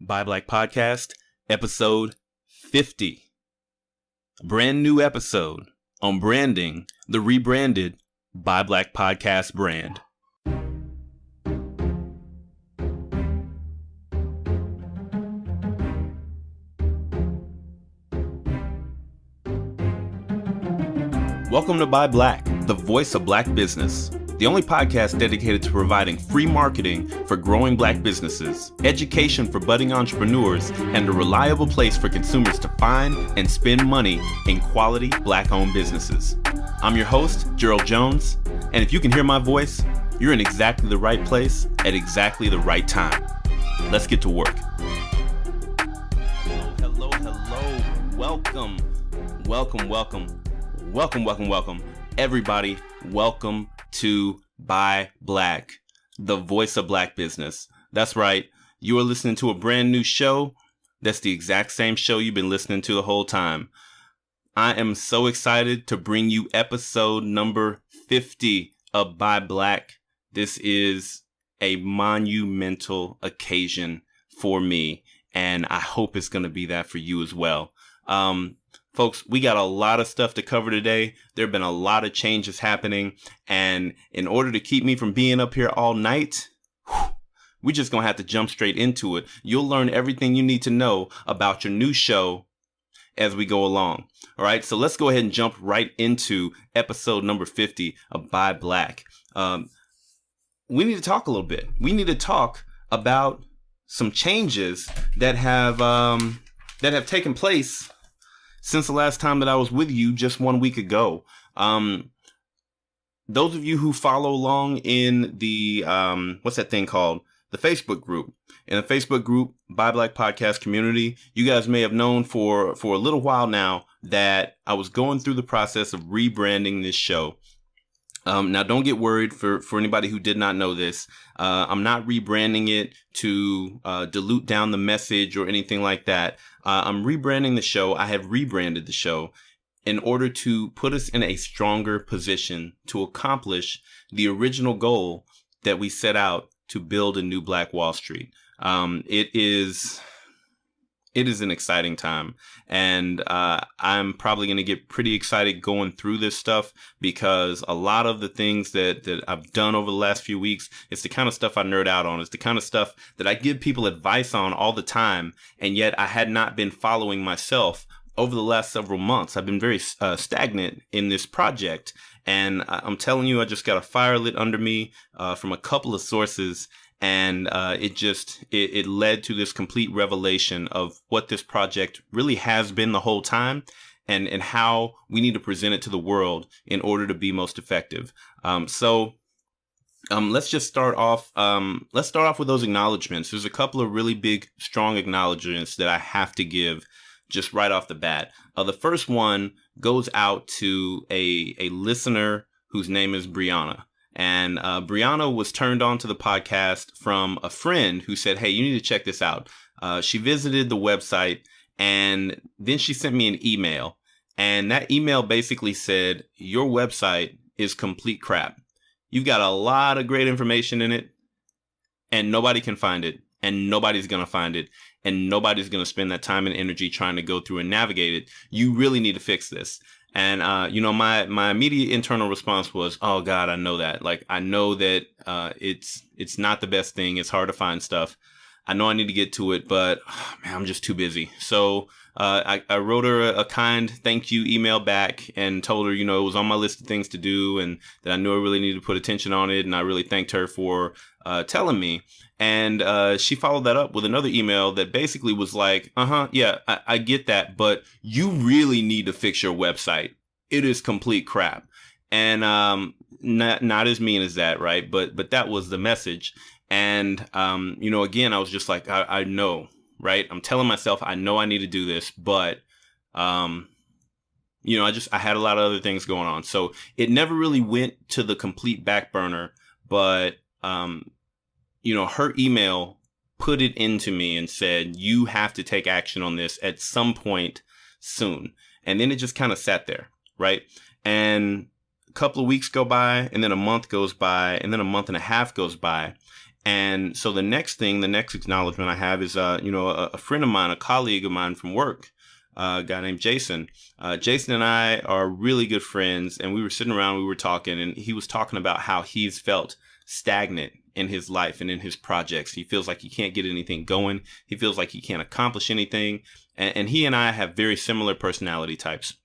Buy Black Podcast, episode 50. A brand new episode on branding the rebranded Buy Black Podcast brand. Welcome to Buy Black, the voice of Black business. The only podcast dedicated to providing free marketing for growing Black businesses, education for budding entrepreneurs, and a reliable place for consumers to find and spend money in quality Black-owned businesses. I'm your host, Gerald Jones, and if you can hear my voice, you're in exactly the right place at exactly the right time. Let's get to work. Hello. Welcome. Everybody, welcome to Buy Black, the voice of Black business. That's right. You are listening to a brand new show. That's the exact same show you've been listening to the whole time. I am so excited to bring you episode number 50 of Buy Black. This is a monumental occasion for me, and I hope it's going to be that for you as well. Folks, we got a lot of stuff to cover today. There have been a lot of changes happening. And in order to keep me from being up here all night, we're just going to have to jump straight into it. You'll learn everything you need to know about your new show as we go along. All right, so let's go ahead and jump right into episode number 50 of Buy Black. We need to talk a little bit. We need to talk about some changes that have taken place since the last time that I was with you just 1 week ago. Those of you who follow along in the, what's that thing called? The Facebook group. In the Facebook group, Buy Black Podcast Community, you guys may have known for a little while now that I was going through the process of rebranding this show. Now, don't get worried for anybody who did not know this. I'm not rebranding it to dilute down the message or anything like that. I'm rebranding the show. I have rebranded the show in order to put us in a stronger position to accomplish the original goal that we set out to build a new Black Wall Street. It is an exciting time, and I'm probably going to get pretty excited going through this stuff because a lot of the things that I've done over the last few weeks, it's the kind of stuff I nerd out on. It's the kind of stuff that I give people advice on all the time, and yet I had not been following myself over the last several months. I've been very stagnant in this project, and I'm telling you, I just got a fire lit under me from a couple of sources. And it led to this complete revelation of what this project really has been the whole time and how we need to present it to the world in order to be most effective. So let's just start off. Let's start off with those acknowledgments. There's a couple of really big, strong acknowledgments that I have to give just right off the bat. The first one goes out to a listener whose name is Brianna. And Brianna was turned on to the podcast from a friend who said, hey, you need to check this out. She visited the website and then she sent me an email. And that email basically said, your website is complete crap. You've got a lot of great information in it and nobody can find it and nobody's going to find it. And nobody's going to spend that time and energy trying to go through and navigate it. You really need to fix this. And, my immediate internal response was, oh, God, I know that. Like, I know that it's not the best thing. It's hard to find stuff. I know I need to get to it, but man, I'm just too busy. So I wrote her a kind thank you email back and told her, it was on my list of things to do and that I knew I really needed to put attention on it. And I really thanked her for telling me. And she followed that up with another email that basically was like, yeah, I get that, but you really need to fix your website. It is complete crap. And not as mean as that, right? But that was the message. And, again, I was just like, I know, right? I'm telling myself, I know I need to do this, but, I had a lot of other things going on. So it never really went to the complete back burner, but, her email put it into me and said, you have to take action on this at some point soon. And then it just kind of sat there, right? And a couple of weeks go by, and then a month goes by, and then a month and a half goes by. And so the next acknowledgement I have is, a friend of mine, a colleague of mine from work, a guy named Jason. Jason and I are really good friends, and we were sitting around, we were talking, and he was talking about how he's felt stagnant in his life and in his projects. He feels like he can't get anything going. He feels like he can't accomplish anything. And he and I have very similar personality types.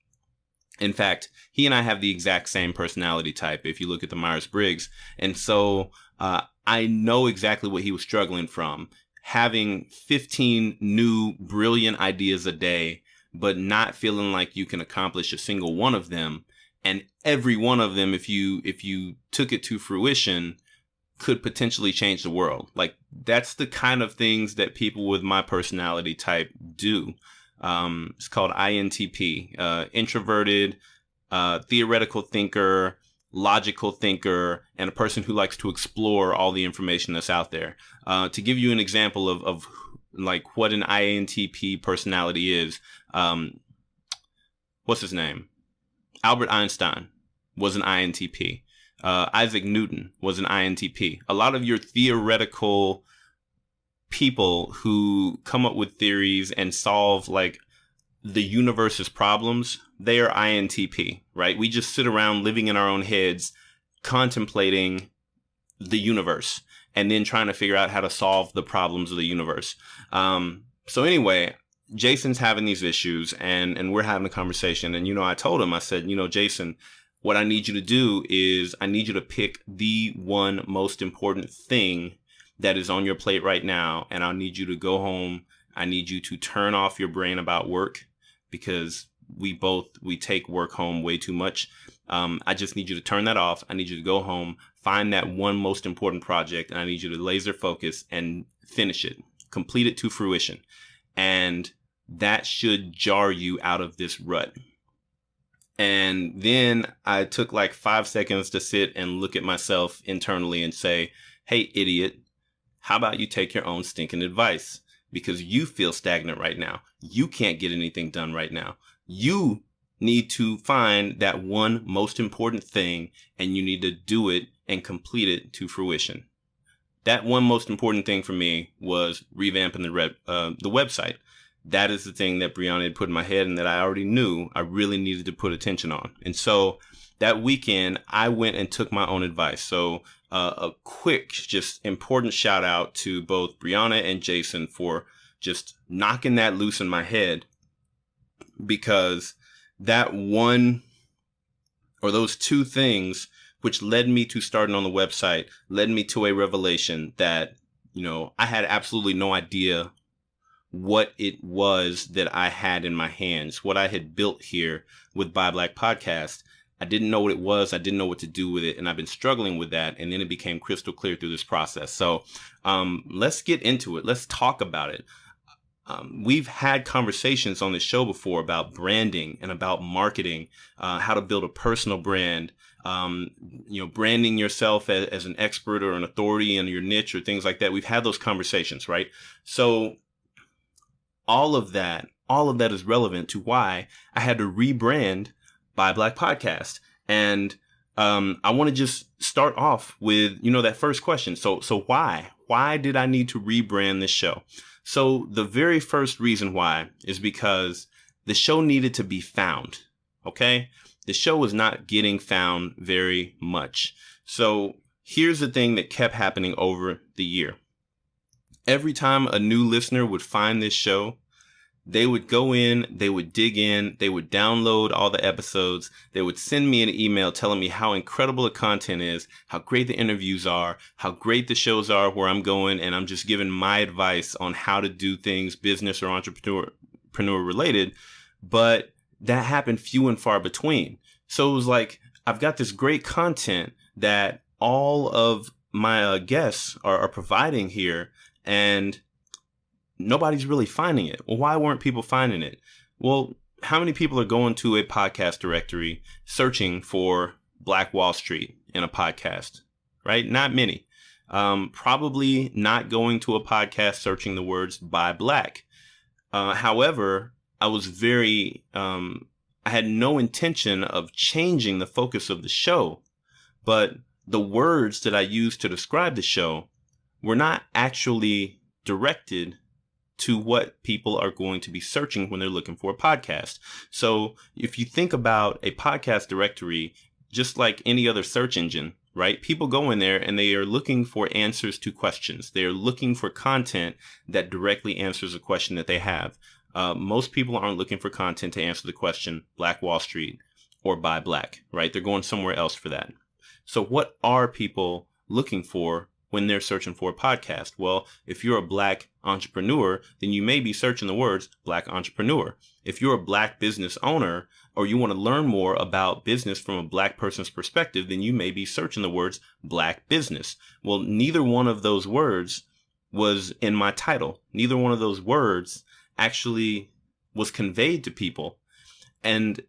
In fact, he and I have the exact same personality type if you look at the Myers-Briggs. And so I know exactly what he was struggling from. Having 15 new brilliant ideas a day, but not feeling like you can accomplish a single one of them. And every one of them, if you took it to fruition, could potentially change the world. Like, that's the kind of things that people with my personality type do. It's called INTP, introverted, theoretical thinker, logical thinker, and a person who likes to explore all the information that's out there. To give you an example of like what an INTP personality is, what's his name? Albert Einstein was an INTP. Isaac Newton was an INTP. A lot of your theoretical people who come up with theories and solve like the universe's problems, they are INTP, right? We just sit around living in our own heads, contemplating the universe and then trying to figure out how to solve the problems of the universe. So anyway, Jason's having these issues and we're having a conversation. And, I told him, I said, Jason, what I need you to do is I need you to pick the one most important thing that is on your plate right now. And I need you to go home. I need you to turn off your brain about work, because we take work home way too much. I just need you to turn that off. I need you to go home, find that one most important project, and I need you to laser focus and finish it, complete it to fruition. And that should jar you out of this rut. And then I took like 5 seconds to sit and look at myself internally and say, hey, idiot, how about you take your own stinking advice? Because you feel stagnant right now. You can't get anything done right now. You need to find that one most important thing, and you need to do it and complete it to fruition. That one most important thing for me was revamping the website. That is the thing that Brianna had put in my head and that I already knew I really needed to put attention on. And so that weekend, I went and took my own advice. So a quick, just important shout out to both Brianna and Jason for just knocking that loose in my head, because that one or those two things which led me to starting on the website led me to a revelation that, I had absolutely no idea what it was that I had in my hands, what I had built here with Buy Black Podcast. I didn't know what it was. I didn't know what to do with it. And I've been struggling with that. And then it became crystal clear through this process. So let's get into it. Let's talk about it. We've had conversations on this show before about branding and about marketing, how to build a personal brand, branding yourself as an expert or an authority in your niche or things like that. We've had those conversations, right? So all of that is relevant to why I had to rebrand Buy Black Podcast. And I want to just start off with, that first question. So why? Why did I need to rebrand this show? So the very first reason why is because the show needed to be found. Okay? The show was not getting found very much. So here's the thing that kept happening over the year. Every time a new listener would find this show, they would go in, they would dig in, they would download all the episodes, they would send me an email telling me how incredible the content is, how great the interviews are, how great the shows are where I'm going, and I'm just giving my advice on how to do things business or entrepreneur related. But that happened few and far between. So it was like, I've got this great content that all of my guests are providing here, and nobody's really finding it. Well, why weren't people finding it? Well, how many people are going to a podcast directory searching for Black Wall Street in a podcast, right? Not many. Probably not going to a podcast searching the words Buy Black. However, I had no intention of changing the focus of the show, but the words that I used to describe the show we're not actually directed to what people are going to be searching when they're looking for a podcast. So if you think about a podcast directory, just like any other search engine, right? People go in there and they are looking for answers to questions. They are looking for content that directly answers a question that they have. Most people aren't looking for content to answer the question, Black Wall Street or Buy Black, right? They're going somewhere else for that. So what are people looking for when they're searching for a podcast? Well, if you're a Black entrepreneur, then you may be searching the words Black entrepreneur. If you're a Black business owner, or you want to learn more about business from a Black person's perspective, then you may be searching the words Black business. Well, neither one of those words was in my title. Neither one of those words actually was conveyed to people. And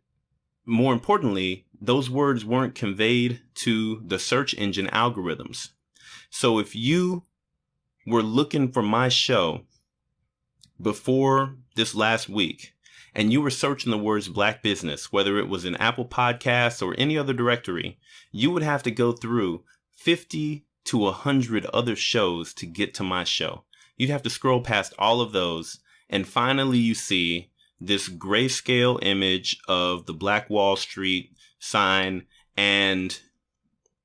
more importantly, those words weren't conveyed to the search engine algorithms. So if you were looking for my show before this last week and you were searching the words Black business, whether it was in Apple Podcasts or any other directory, you would have to go through 50 to 100 other shows to get to my show. You'd have to scroll past all of those, and finally you see this grayscale image of the Black Wall Street sign, and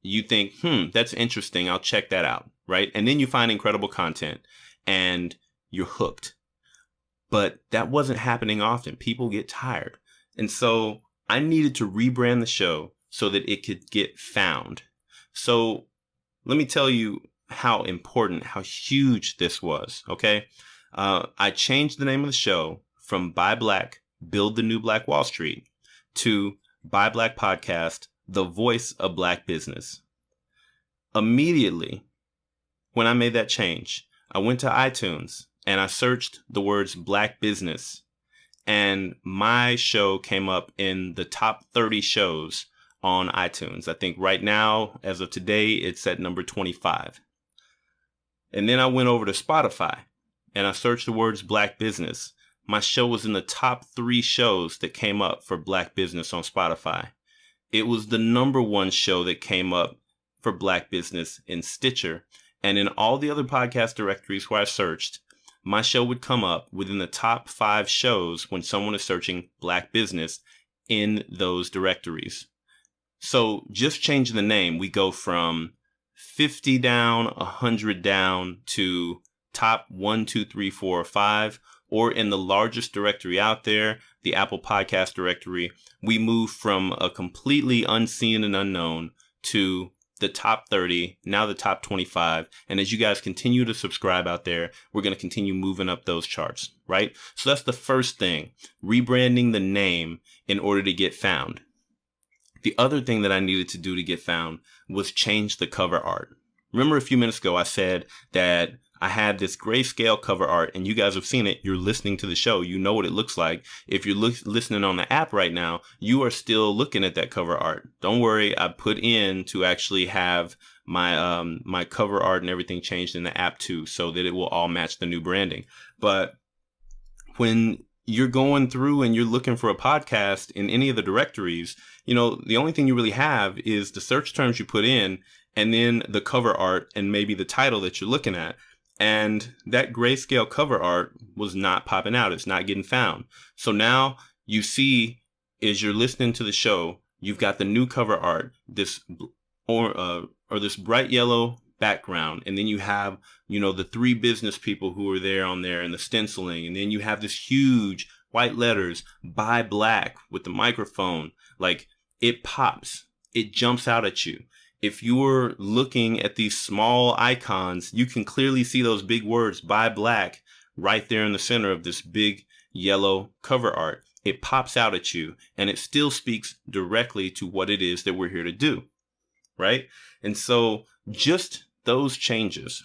you think, that's interesting. I'll check that out, right? And then you find incredible content and you're hooked. But that wasn't happening often. People get tired. And so I needed to rebrand the show so that it could get found. So let me tell you how important, how huge this was, okay? I changed the name of the show from Buy Black, Build the New Black Wall Street to Buy Black Podcast, the voice of Black business. Immediately, when I made that change, I went to iTunes and I searched the words Black business, and my show came up in the top 30 shows on iTunes. I think right now, as of today, it's at number 25. And then I went over to Spotify and I searched the words Black business. My show was in the top 3 shows that came up for Black business on Spotify. It was the number 1 show that came up for Black business in Stitcher. And in all the other podcast directories where I searched, my show would come up within the top 5 shows when someone is searching Black business in those directories. So just changing the name, we go from 50 down, 100 down to top 1, 2, 3, 4, or 5. Or in the largest directory out there, the Apple Podcast directory, we move from a completely unseen and unknown to the top 30, now the top 25. And as you guys continue to subscribe out there, we're going to continue moving up those charts, right? So that's the first thing, rebranding the name in order to get found. The other thing that I needed to do to get found was change the cover art. Remember a few minutes ago, I said that I had this grayscale cover art, and you guys have seen it. You're listening to the show. You know what it looks like. If you're listening on the app right now, you are still looking at that cover art. Don't worry. I put in to actually have my my cover art and everything changed in the app too, so that it will all match the new branding. But when you're going through and you're looking for a podcast in any of the directories, the only thing you really have is the search terms you put in and then the cover art and maybe the title that you're looking at. And that grayscale cover art was not popping out. It's not getting found. So now you see, as you're listening to the show, you've got the new cover art, this or this bright yellow background. And then you have, the 3 business people who are there on there and the stenciling. And then you have this huge white letters, Buy Black, with the microphone. Like, it pops. It jumps out at you. If you're looking at these small icons, you can clearly see those big words, Buy Black, right there in the center of this big yellow cover art. It pops out at you, and it still speaks directly to what it is that we're here to do, right? And so just those changes,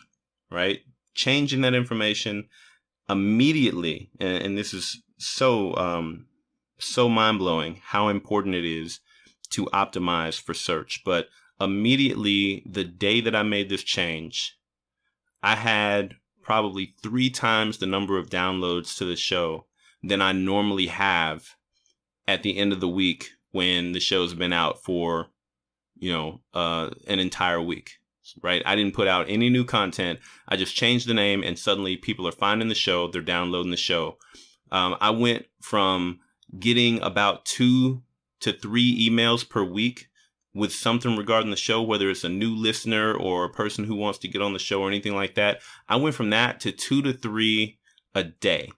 right? Changing that information immediately, and this is so mind-blowing how important it is to optimize for search. But immediately, the day that I made this change, I had probably 3 times the number of downloads to the show than I normally have at the end of the week when the show's been out for, an entire week. right? I didn't put out any new content. I just changed the name, and suddenly people are finding the show. They're downloading the show. I went from getting about 2 to 3 emails per week with something regarding the show, whether it's a new listener or a person who wants to get on the show or anything like that. I went from that to 2 to 3 a day.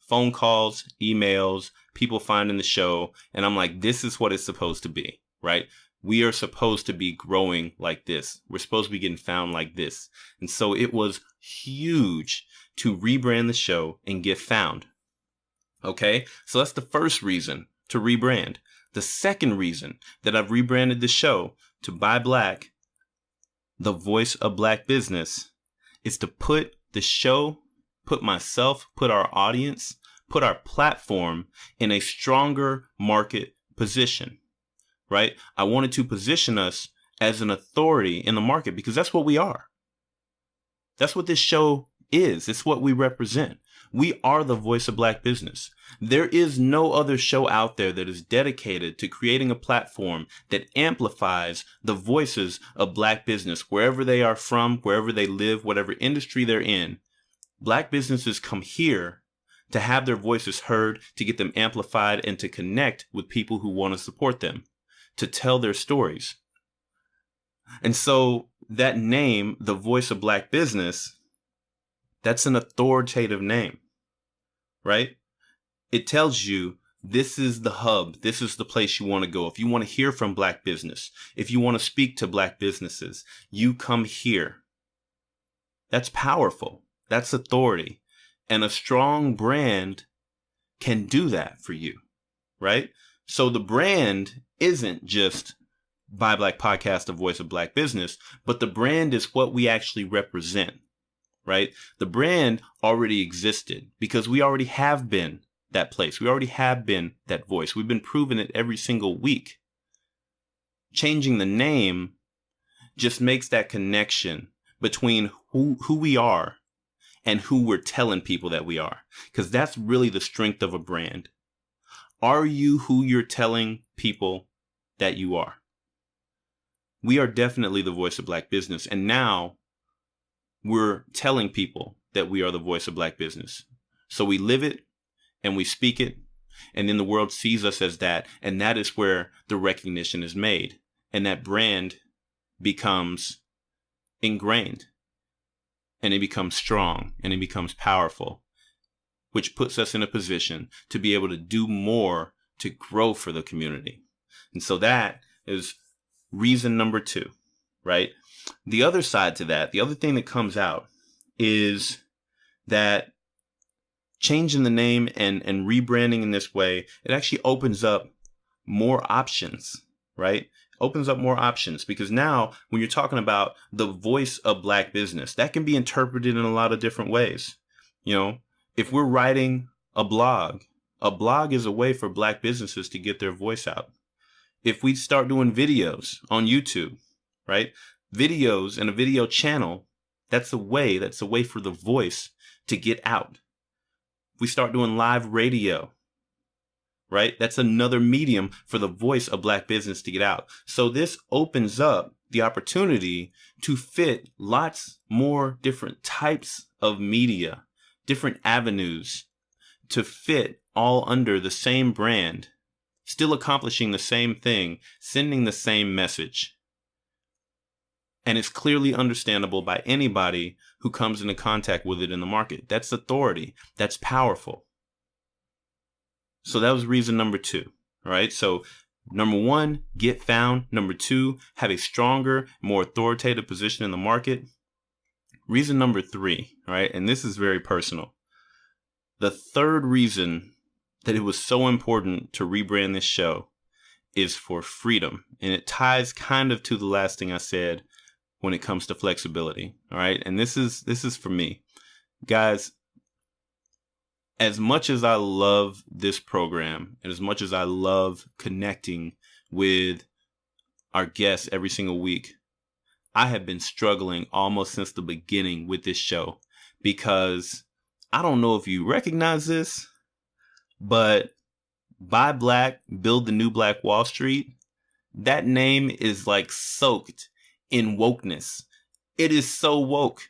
Phone calls, emails, people finding the show. And I'm like, this is what it's supposed to be, right? We are supposed to be growing like this. We're supposed to be getting found like this. And so it was huge to rebrand the show and get found. Okay, so that's the first reason to rebrand. The second reason that I've rebranded the show to Buy Black, the voice of Black business, is to put the show, put myself, put our audience, put our platform in a stronger market position, right? I wanted to position us as an authority in the market because that's what we are. That's what this show is. It's what we represent. We are the voice of Black business. There is no other show out there that is dedicated to creating a platform that amplifies the voices of Black business, wherever they are from, wherever they live, whatever industry they're in. Black businesses come here to have their voices heard, to get them amplified, and to connect with people who want to support them, to tell their stories. And so that name, the voice of Black business, that's an authoritative name, right? It tells you this is the hub. This is the place you want to go. If you want to hear from Black business, if you want to speak to Black businesses, you come here. That's powerful. That's authority. And a strong brand can do that for you, right? So the brand isn't just Buy Black Podcast, the voice of Black business, but the brand is what we actually represent. Right? The brand already existed because we already have been that place. We already have been that voice. We've been proving it every single week. Changing the name just makes that connection between who we are and who we're telling people that we are. Because that's really the strength of a brand. Are you who you're telling people that you are? We are definitely the voice of Black business. And now we're telling people that we are the voice of Black business. So we live it and we speak it. And then the world sees us as that. And that is where the recognition is made. And that brand becomes ingrained. And it becomes strong. And it becomes powerful. Which puts us in a position to be able to do more to grow for the community. And so that is reason number 2, right? The other side to that, the other thing that comes out is that changing the name and rebranding in this way, it actually opens up more options, right? Opens up more options because now when you're talking about the voice of Black business, that can be interpreted in a lot of different ways. You know, if we're writing a blog is a way for Black businesses to get their voice out. If we start doing videos on YouTube, right? Videos and a video channel, that's a way for the voice to get out. If we start doing live radio, right? That's another medium for the voice of Black business to get out. So this opens up the opportunity to fit lots more different types of media, different avenues to fit all under the same brand, still accomplishing the same thing, sending the same message. And it's clearly understandable by anybody who comes into contact with it in the market. That's authority. That's powerful. So that was reason number 2. All right. So number 1, get found. Number 2, have a stronger, more authoritative position in the market. Reason number 3. All right. And this is very personal. The third reason that it was so important to rebrand this show is for freedom. And it ties kind of to the last thing I said when it comes to flexibility. All right. And this is for me. Guys, as much as I love this program and as much as I love connecting with our guests every single week, I have been struggling almost since the beginning with this show because I don't know if you recognize this, but Buy Black, Build the New Black Wall Street, that name is like soaked in wokeness. It is so woke.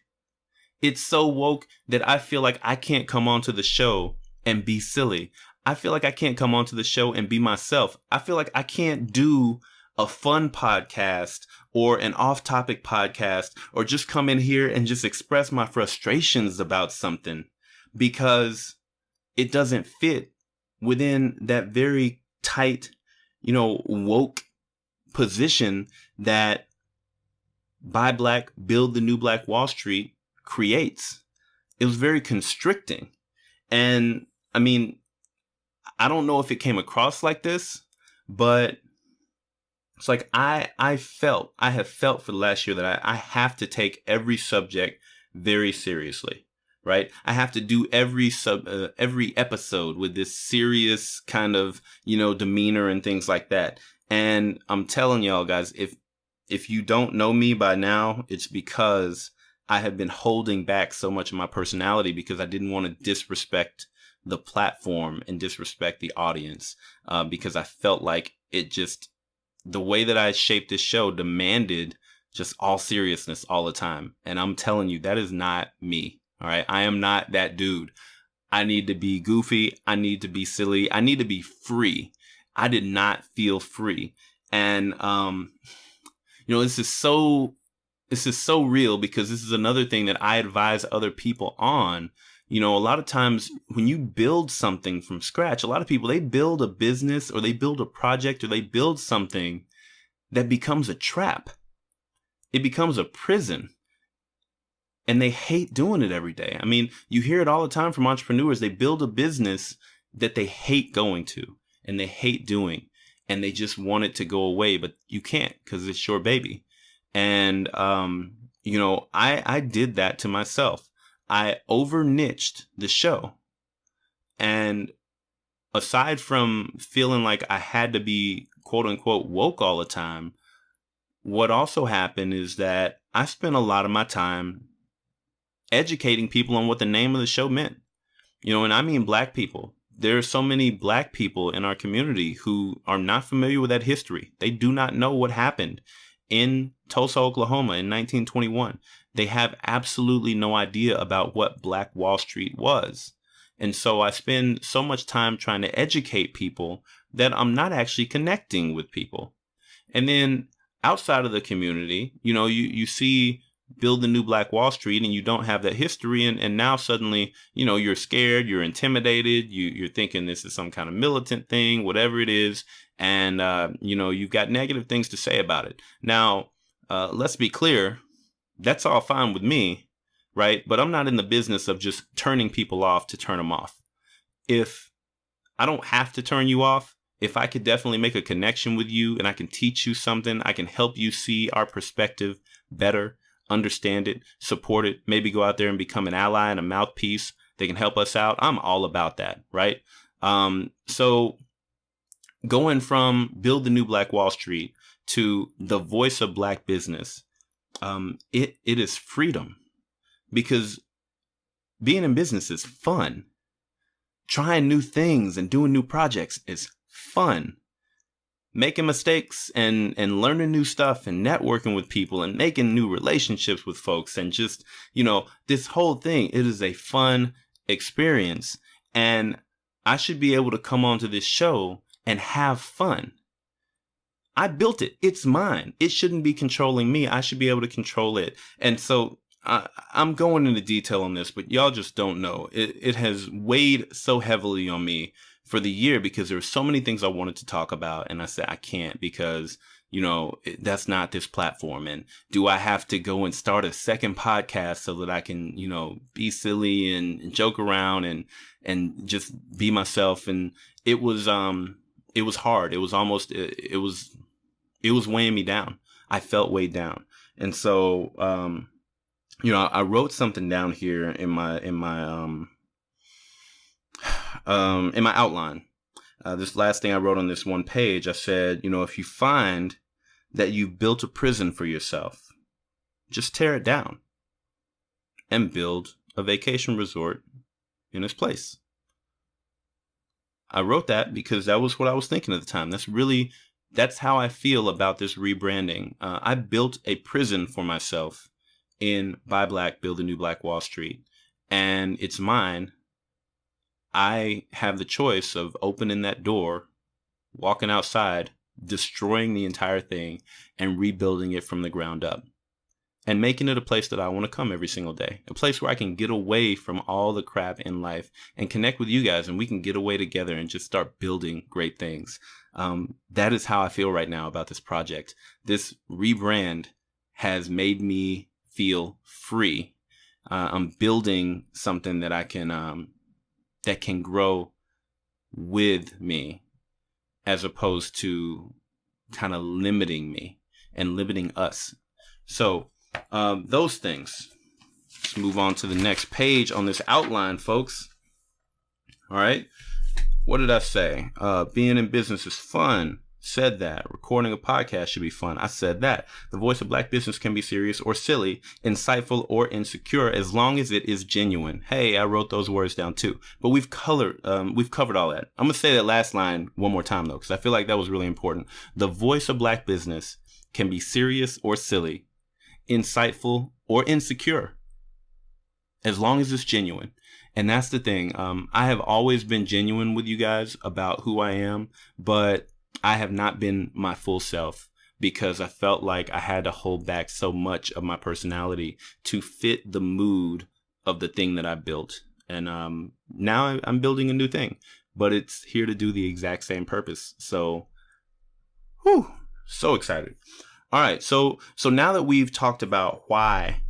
It's so woke that I feel like I can't come onto the show and be silly. I feel like I can't come onto the show and be myself. I feel like I can't do a fun podcast or an off-topic podcast or just come in here and just express my frustrations about something because it doesn't fit within that very tight, woke position that Buy Black, Build the New Black Wall Street creates. It was very constricting. And I mean, I don't know if it came across like this, but it's like I have felt for the last year that I have to take every subject very seriously, right? I have to do every episode with this serious kind of, demeanor and things like that. And I'm telling y'all guys, if you don't know me by now, it's because I have been holding back so much of my personality because I didn't want to disrespect the platform and disrespect the audience, because I felt like the way that I shaped this show demanded just all seriousness all the time. And I'm telling you, that is not me. All right. I am not that dude. I need to be goofy. I need to be silly. I need to be free. I did not feel free. And, this is so real because this is another thing that I advise other people on. A lot of times when you build something from scratch, a lot of people, they build a business or they build a project or they build something that becomes a trap. It becomes a prison. And they hate doing it every day. I mean, you hear it all the time from entrepreneurs. They build a business that they hate going to and they hate doing. And they just want it to go away, but you can't because it's your baby. And, I did that to myself. I over niched the show. And aside from feeling like I had to be quote unquote woke all the time, what also happened is that I spent a lot of my time educating people on what the name of the show meant. And I mean Black people. There are so many Black people in our community who are not familiar with that history. They do not know what happened in Tulsa, Oklahoma in 1921. They have absolutely no idea about what Black Wall Street was. And so I spend so much time trying to educate people that I'm not actually connecting with people. And then outside of the community, you see Build the New Black Wall Street and you don't have that history. And now suddenly, you're scared, you're intimidated, you're thinking this is some kind of militant thing, whatever it is. And, you've got negative things to say about it. Now, let's be clear. That's all fine with me, right? But I'm not in the business of just turning people off to turn them off. If I don't have to turn you off, if I could definitely make a connection with you and I can teach you something, I can help you see our perspective better, understand it, support it, maybe go out there and become an ally and a mouthpiece. They can help us out. I'm all about that, right? So going from Build the New Black Wall Street to the voice of Black business, it is freedom, because being in business is fun. Trying new things and doing new projects is fun. Making mistakes and learning new stuff and networking with people and making new relationships with folks and just, this whole thing, it is a fun experience. And I should be able to come onto this show and have fun. I built it. It's mine. It shouldn't be controlling me. I should be able to control it. And so I'm going into detail on this, but y'all just don't know. It has weighed so heavily on me for the year because there were so many things I wanted to talk about. And I said, I can't because, that's not this platform. And do I have to go and start a second podcast so that I can, be silly and joke around and just be myself? And it was hard. It was almost, it was weighing me down. I felt weighed down. And so, I wrote something down here in my outline. This last thing I wrote on this one page, I said, if you find that you've built a prison for yourself, just tear it down and build a vacation resort in its place. I wrote that because that was what I was thinking at the time. That's how I feel about this rebranding. I built a prison for myself in Buy Black, Build a New Black Wall Street, and it's mine. I have the choice of opening that door, walking outside, destroying the entire thing, and rebuilding it from the ground up, and making it a place that I want to come every single day, a place where I can get away from all the crap in life and connect with you guys, and we can get away together and just start building great things. That is how I feel right now about this project. This rebrand has made me feel free. I'm building something that I can that can grow with me, as opposed to kind of limiting me and limiting us. So those things. Let's move on to the next page on this outline, folks. All right. What did I say? Being in business is fun. Said that. Recording a podcast should be fun. I said that. The voice of Black business can be serious or silly, insightful or insecure, as long as it is genuine. Hey, I wrote those words down too. But we've covered all that. I'm gonna say that last line one more time though, because I feel like that was really important. The voice of Black business can be serious or silly, insightful or insecure, as long as it's genuine. And that's the thing. I have always been genuine with you guys about who I am, but I have not been my full self because I felt like I had to hold back so much of my personality to fit the mood of the thing that I built. And now I'm building a new thing, but it's here to do the exact same purpose. So, so excited. All right. So now that we've talked about why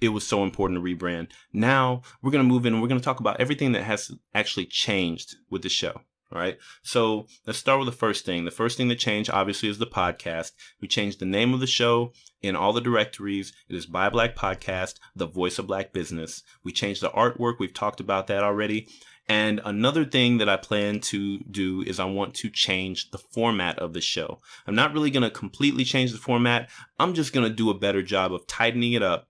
it was so important to rebrand, now we're going to move in and we're going to talk about everything that has actually changed with the show. All right. So let's start with the first thing. The first thing that changed, obviously, is the podcast. We changed the name of the show in all the directories. It is Buy Black Podcast, the voice of Black business. We changed the artwork. We've talked about that already. And another thing that I plan to do is I want to change the format of the show. I'm not really going to completely change the format. I'm just going to do a better job of tightening it up,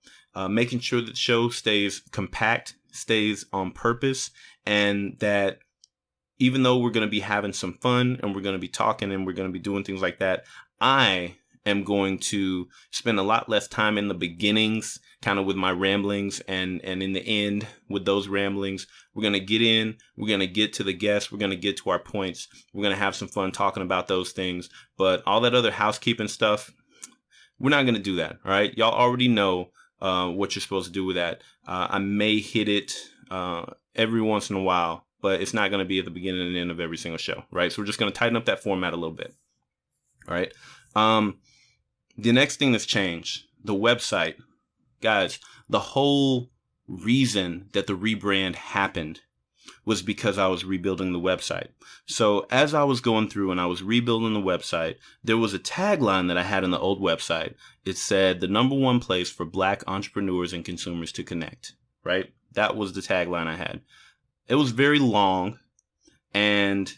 making sure that the show stays compact, stays on purpose, and that even though we're going to be having some fun and we're going to be talking and we're going to be doing things like that, I am going to spend a lot less time in the beginnings, kind of with my ramblings, and in the end with those ramblings. We're going to get in, we're going to get to the guests, we're going to get to our points, we're going to have some fun talking about those things. But all that other housekeeping stuff, we're not going to do that. All right. Y'all already know what you're supposed to do with that. I may hit it every once in a while, but it's not going to be at the beginning and end of every single show, right? So we're just going to tighten up that format a little bit, all right? The next thing that's changed, the website. Guys, the whole reason that the rebrand happened was because I was rebuilding the website. So as I was going through and I was rebuilding the website, there was a tagline that I had in the old website. It said, the #1 place for Black entrepreneurs and consumers to connect, right? That was the tagline I had. It was very long, and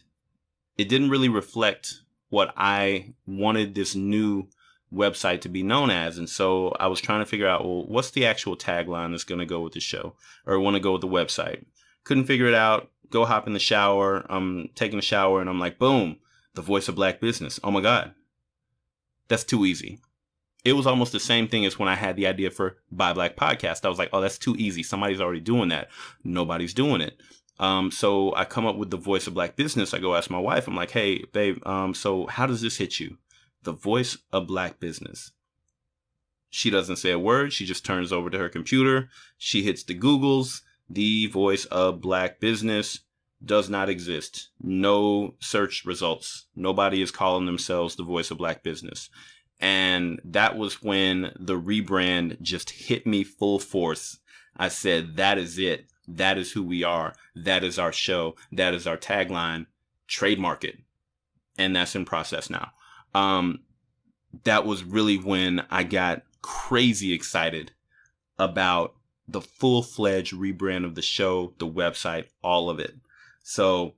it didn't really reflect what I wanted this new website to be known as. And so I was trying to figure out, well, what's the actual tagline that's going to go with the show or want to go with the website? Couldn't figure it out. Go hop in the shower. I'm taking a shower and I'm like, boom, the voice of Black business. Oh my God, that's too easy. It was almost the same thing as when I had the idea for Buy Black Podcast. I was like, oh, that's too easy. Somebody's already doing that. Nobody's doing it. So I come up with the voice of Black business. I go ask my wife. I'm like, hey, babe, so how does this hit you? The voice of Black business. She doesn't say a word. She just turns over to her computer. She hits the Googles. The voice of Black business does not exist. No search results. Nobody is calling themselves the voice of Black business. And that was when the rebrand just hit me full force. I said, that is it. That is who we are. That is our show. That is our tagline. Trademark it. And that's in process now. That was really when I got crazy excited about the full-fledged rebrand of the show, the website, all of it. So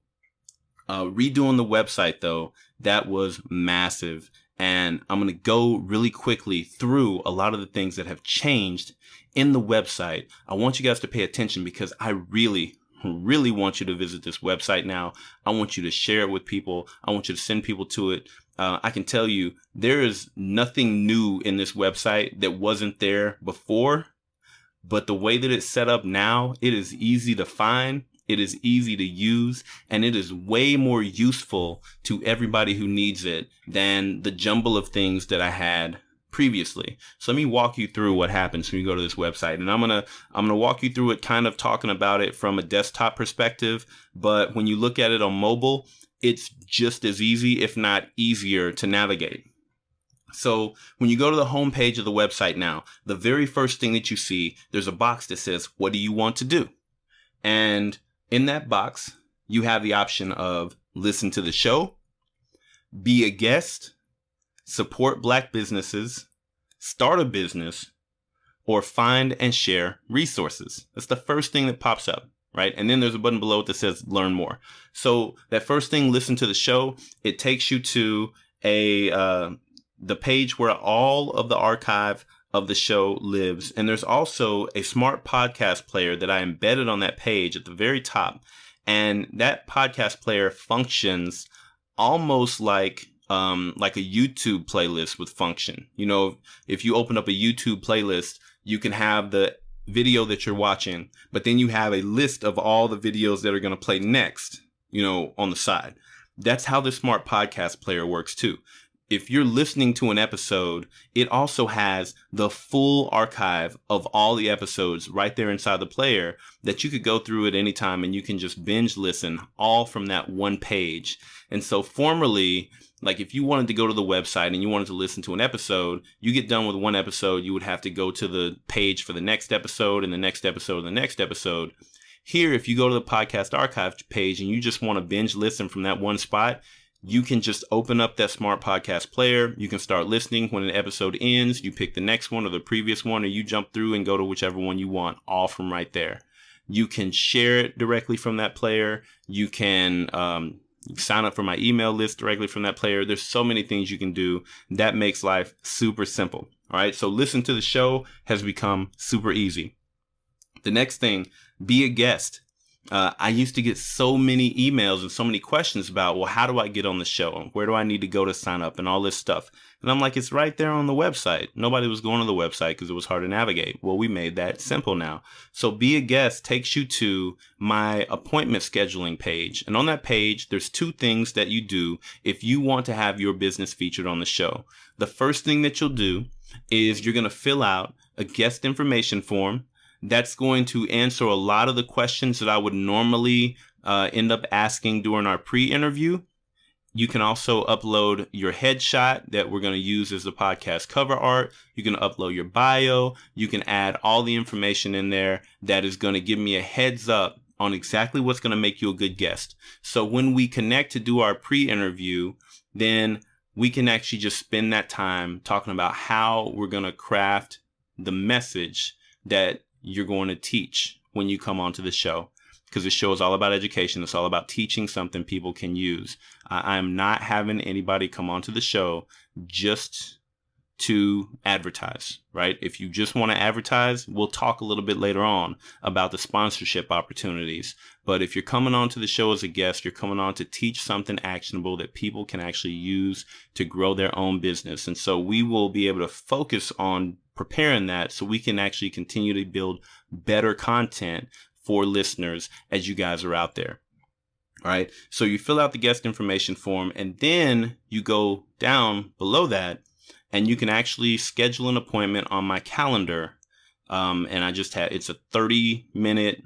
redoing the website, though, that was massive. And I'm going to go really quickly through a lot of the things that have changed in the website. I want you guys to pay attention because I really want you to visit this website now. I want you to share it with people. I want you to send people to it. I can tell you there is nothing new in this website that wasn't there before, but the way that it's set up now, it is easy to find, it is easy to use, and it is way more useful to everybody who needs it than the jumble of things that I had previously. So let me walk you through what happens when you go to this website. And I'm gonna walk you through it, kind of talking about it from a desktop perspective, but when you look at it on mobile, it's just as easy, if not easier, to navigate. So when you go to the home page of the website now, the very first thing that you see, there's a box that says, what do you want to do? And in that box, you have the option of listen to the show, be a guest, support Black businesses, start a business, or find and share resources. That's the first thing that pops up. Right. And then there's a button below it that says learn more. So that first thing, listen to the show, it takes you to the page where all of the archive of the show lives. And there's also a smart podcast player that I embedded on that page at the very top. And that podcast player functions almost like a YouTube playlist would function. You know, if you open up a YouTube playlist, you can have the video that you're watching, but then you have a list of all the videos that are going to play next, you know, on the side. That's how the smart podcast player works too. If you're listening to an episode, it also has the full archive of all the episodes right there inside the player that you could go through at any time, and you can just binge listen all from that one page. And so formerly, like if you wanted to go to the website and you wanted to listen to an episode, you get done with one episode, you would have to go to the page for the next episode and the next episode and the next episode. Here, if you go to the podcast archive page and you just want to binge listen from that one spot, you can just open up that smart podcast player. You can start listening. When an episode ends, you pick the next one or the previous one, or you jump through and go to whichever one you want, all from right there. You can share it directly from that player. You can sign up for my email list directly from that player. There's so many things you can do that makes life super simple. All right. So listen to the show has become super easy. The next thing, be a guest. I used to get so many emails and so many questions about, well, how do I get on the show? Where do I need to go to sign up and all this stuff? And I'm like, it's right there on the website. Nobody was going to the website because it was hard to navigate. Well, we made that simple now. So Be a Guest takes you to my appointment scheduling page. And on that page, there's two things that you do if you want to have your business featured on the show. The first thing that you'll do is you're going to fill out a guest information form. That's going to answer a lot of the questions that I would normally end up asking during our pre-interview. You can also upload your headshot that we're going to use as the podcast cover art. You can upload your bio. You can add all the information in there that is going to give me a heads up on exactly what's going to make you a good guest. So when we connect to do our pre-interview, then we can actually just spend that time talking about how we're going to craft the message that you're going to teach when you come onto the show, because the show is all about education. It's all about teaching something people can use. I am not having anybody come onto the show just to advertise, right? If you just want to advertise, we'll talk a little bit later on about the sponsorship opportunities. But if you're coming onto the show as a guest, you're coming on to teach something actionable that people can actually use to grow their own business. And so we will be able to focus on preparing that so we can actually continue to build better content for listeners as you guys are out there. All right. So you fill out the guest information form, and then you go down below that and you can actually schedule an appointment on my calendar. And I just had, it's a 30-minute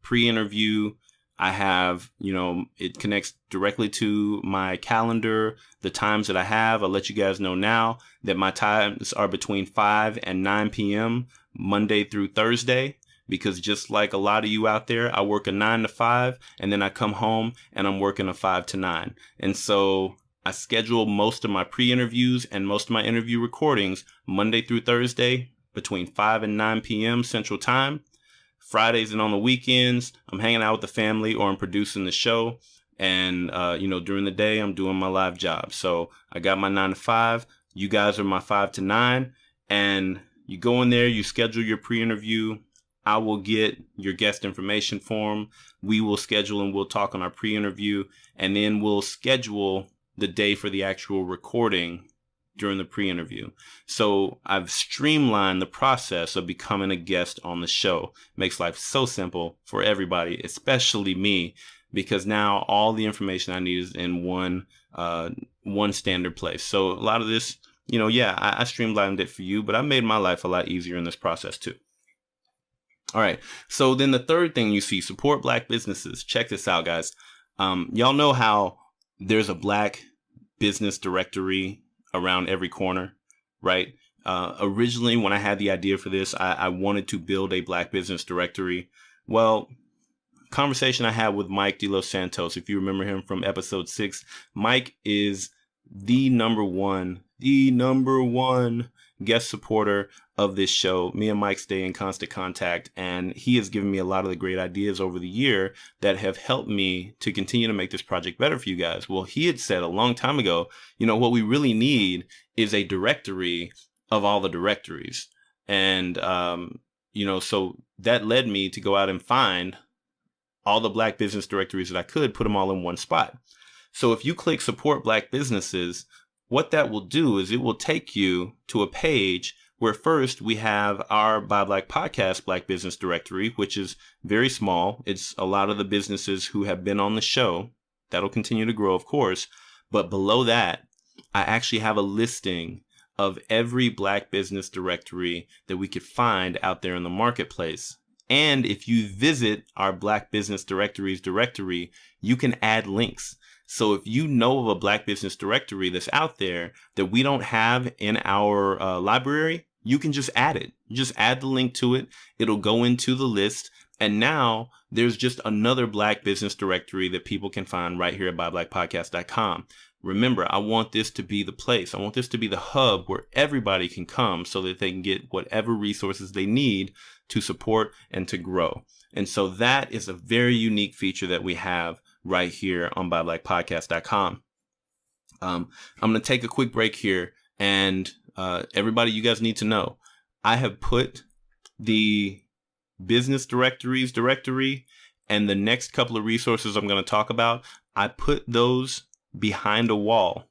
pre-interview. I have, it connects directly to my calendar, the times that I have. I'll let you guys know now that my times are between 5 and 9 p.m. Monday through Thursday, because just like a lot of you out there, I work a 9 to 5 and then I come home and I'm working a 5 to 9. And so I schedule most of my pre-interviews and most of my interview recordings Monday through Thursday between 5 and 9 p.m. Central Time. Fridays and on the weekends, I'm hanging out with the family or I'm producing the show. And, during the day, I'm doing my live job. So I got my 9 to 5. You guys are my 5 to 9. And you go in there, you schedule your pre-interview. I will get your guest information form. We will schedule and we'll talk on our pre-interview. And then we'll schedule the day for the actual recording during the pre-interview. So I've streamlined the process of becoming a guest on the show. Makes life so simple for everybody, especially me, because now all the information I need is in one standard place. So a lot of this, I streamlined it for you, but I made my life a lot easier in this process too. All right. So then the third thing you see, support Black businesses. Check this out, guys. Y'all know how there's a Black business directory around every corner, right? Originally, when I had the idea for this, I wanted to build a Black business directory. Well, conversation I had with Mike De Los Santos, if you remember him from episode 6, Mike is the number one guest supporter of this show. Me and Mike stay in constant contact, and he has given me a lot of the great ideas over the year that have helped me to continue to make this project better for you guys. Well, he had said a long time ago, what we really need is a directory of all the directories. And, so that led me to go out and find all the Black business directories that I could, put them all in one spot. So if you click support Black businesses, what that will do is it will take you to a page where first we have our Buy Black Podcast Black Business Directory, which is very small. It's a lot of the businesses who have been on the show. That'll continue to grow, of course. But below that, I actually have a listing of every Black business directory that we could find out there in the marketplace. And if you visit our Black business directories directory, you can add links. So if you know of a Black business directory that's out there that we don't have in our library, you can just add it. Just add the link to it. It'll go into the list. And now there's just another Black business directory that people can find right here at buyblackpodcast.com. Remember, I want this to be the place. I want this to be the hub where everybody can come so that they can get whatever resources they need to support and to grow. And so that is a very unique feature that we have right here on buyblackpodcast.com. I'm going to take a quick break here, and everybody, you guys need to know, I have put the business directories directory and the next couple of resources I'm going to talk about, I put those behind a wall.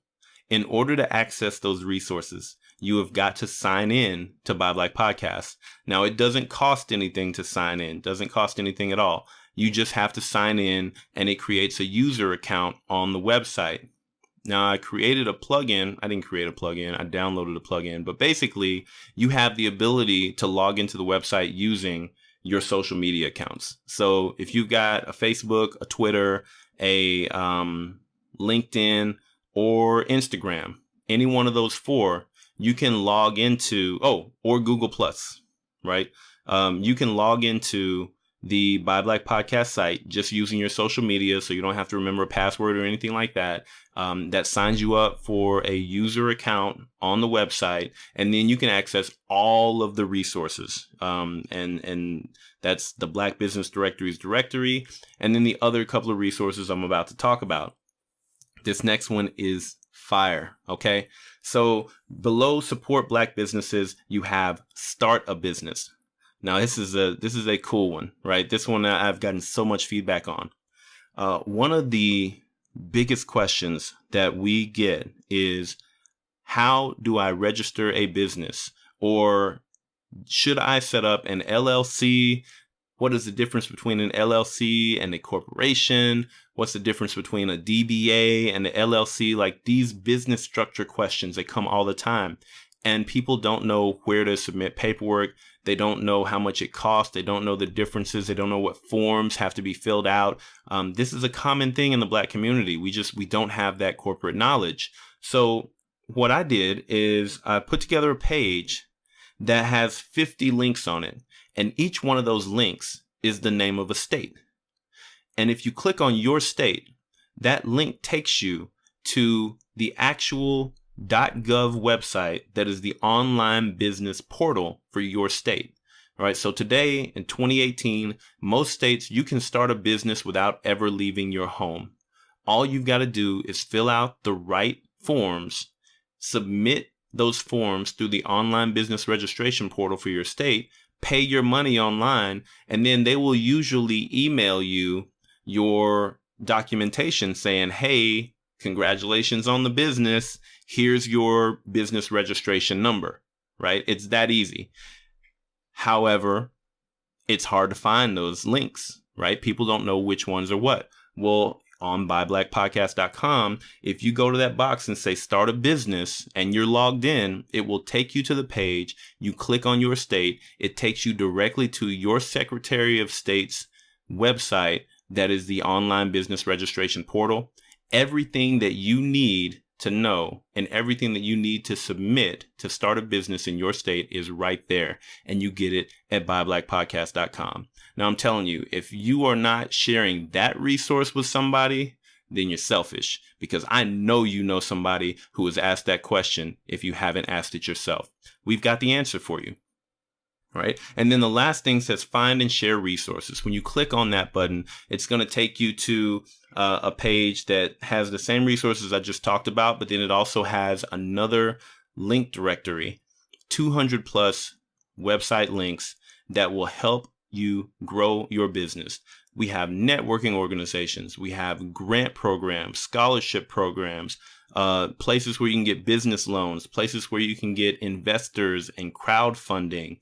In order to access those resources, you have got to sign in to Buy Black Podcast. Now, it doesn't cost anything to sign in, doesn't cost anything at all. You just have to sign in, and it creates a user account on the website. Now, I created a plugin. I didn't create a plugin. I downloaded a plugin. But basically, you have the ability to log into the website using your social media accounts. So if you've got a Facebook, a Twitter, a LinkedIn, or Instagram, any one of those four, you can log into, or Google Plus, right? You can log into the Buy Black Podcast site just using your social media, so you don't have to remember a password or anything like that. That signs you up for a user account on the website, and then you can access all of the resources. And that's the Black Business Directories directory, and then the other couple of resources I'm about to talk about. This next one is fire. Okay, so below support Black businesses, you have start a business. Now, this is a cool one, right? This one I've gotten so much feedback on. One of the biggest questions that we get is, how do I register a business? Or should I set up an LLC? What is the difference between an LLC and a corporation? What's the difference between a DBA and an LLC? Like, these business structure questions, they come all the time. And people don't know where to submit paperwork. They don't know how much it costs. They don't know the differences. They don't know what forms have to be filled out. This is a common thing in the Black community. We don't have that corporate knowledge. So what I did is I put together a page that has 50 links on it. And each one of those links is the name of a state. And if you click on your state, that link takes you to the actual .gov website that is the online business portal for your state. All right. So today in 2018, most states, you can start a business without ever leaving your home. All you've got to do is fill out the right forms, submit those forms through the online business registration portal for your state, pay your money online, and then they will usually email you your documentation saying, hey, congratulations on the business. Here's your business registration number, right? It's that easy. However, it's hard to find those links, right? People don't know which ones are what. Well, on buyblackpodcast.com, if you go to that box and say start a business and you're logged in, it will take you to the page. You click on your state. It takes you directly to your Secretary of State's website. That is the online business registration portal. Everything that you need to know and everything that you need to submit to start a business in your state is right there. And you get it at buyblackpodcast.com. Now, I'm telling you, if you are not sharing that resource with somebody, then you're selfish, because I know you know somebody who has asked that question if you haven't asked it yourself. We've got the answer for you. Right. And then the last thing says find and share resources. When you click on that button, it's going to take you to a page that has the same resources I just talked about, but then it also has another link directory, 200 plus website links that will help you grow your business. We have networking organizations. We have grant programs, scholarship programs, places where you can get business loans, places where you can get investors and crowdfunding.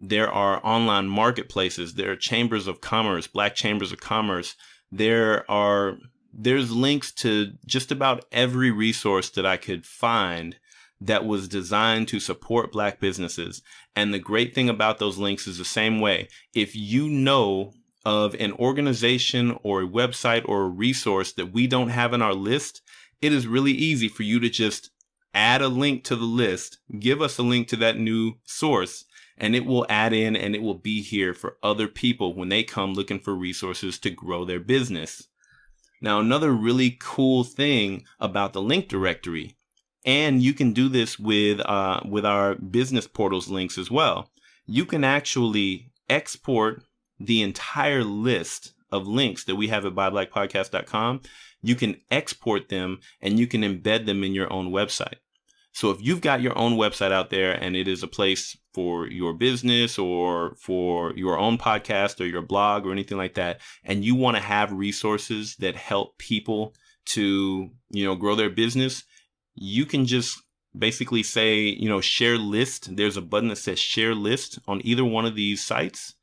There are online marketplaces. There are chambers of commerce, black chambers of commerce. There's links to just about every resource that I could find that was designed to support black businesses. And the great thing about those links is the same way. If you know of an organization or a website or a resource that we don't have in our list, it is really easy for you to just add a link to the list, give us a link to that new source, and it will add in and it will be here for other people when they come looking for resources to grow their business. Now, another really cool thing about the link directory, and you can do this with our business portals links as well. You can actually export the entire list of links that we have at buyblackpodcast.com. You can export them and you can embed them in your own website. So if you've got your own website out there and it is a place for your business or for your own podcast or your blog or anything like that, and you want to have resources that help people to, grow their business, you can just basically say, share list. There's a button that says share list on either one of these sites.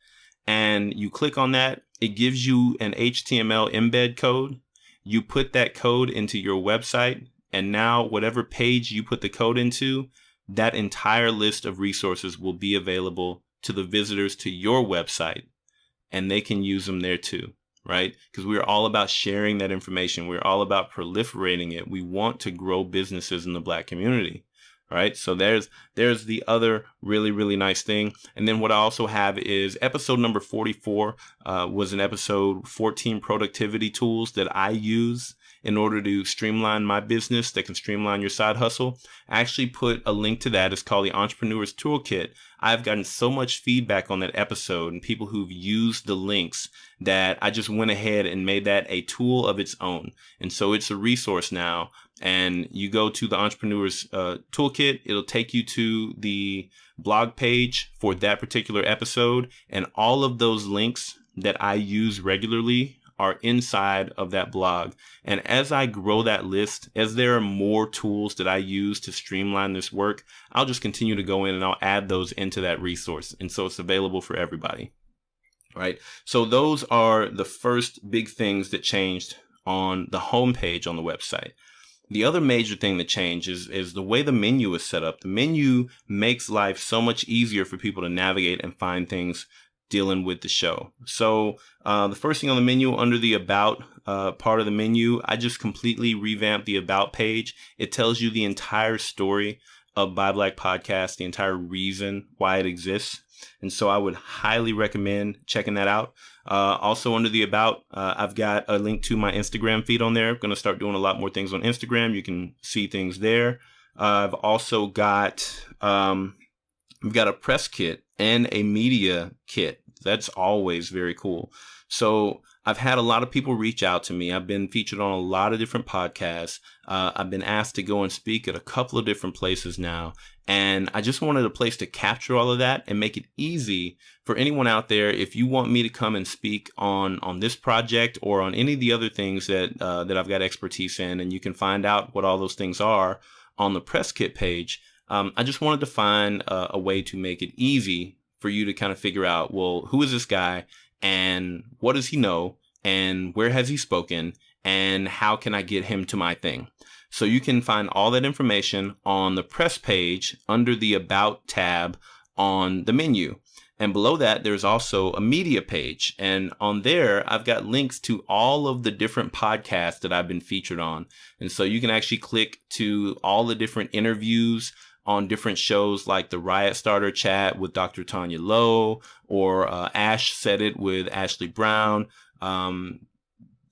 And you click on that. It gives you an HTML embed code. You put that code into your website. And now whatever page you put the code into, that entire list of resources will be available to the visitors to your website, and they can use them there too, right? Because we're all about sharing that information. We're all about proliferating it. We want to grow businesses in the black community, right? So there's the other really, really nice thing. And then what I also have is episode number 44 was an episode 14 productivity tools that I use in order to streamline my business that can streamline your side hustle. I actually put a link to that. It's called the Entrepreneur's Toolkit. I've gotten so much feedback on that episode and people who've used the links that I just went ahead and made that a tool of its own. And so it's a resource now. And you go to the Entrepreneur's Toolkit, it'll take you to the blog page for that particular episode. And all of those links that I use regularly are inside of that blog. And as I grow that list, as there are more tools that I use to streamline this work, I'll just continue to go in and I'll add those into that resource. And so it's available for everybody. Right. So those are the first big things that changed on the homepage on the website. The other major thing that changes is the way the menu is set up. The menu makes life so much easier for people to navigate and find things dealing with the show. So the first thing on the menu under the About part of the menu, I just completely revamped the About page. It tells you the entire story of Buy Black Podcast, the entire reason why it exists. And so I would highly recommend checking that out. Also under the About, I've got a link to my Instagram feed on there. I'm going to start doing a lot more things on Instagram. You can see things there. I've also got we've got a press kit and a media kit. That's always very cool. So I've had a lot of people reach out to me. I've been featured on a lot of different podcasts. I've been asked to go and speak at a couple of different places now. And I just wanted a place to capture all of that and make it easy for anyone out there. If you want me to come and speak on this project or on any of the other things that I've got expertise in, and you can find out what all those things are on the press kit page. I just wanted to find a way to make it easy for you to kind of figure out, well, who is this guy and what does he know and where has he spoken and how can I get him to my thing? So you can find all that information on the press page under the About tab on the menu. And below that, there's also a media page. And on there, I've got links to all of the different podcasts that I've been featured on. And so you can actually click to all the different interviews on different shows like the Riot Starter Chat with Dr. Tanya Lowe or Ash Said It with Ashley Brown.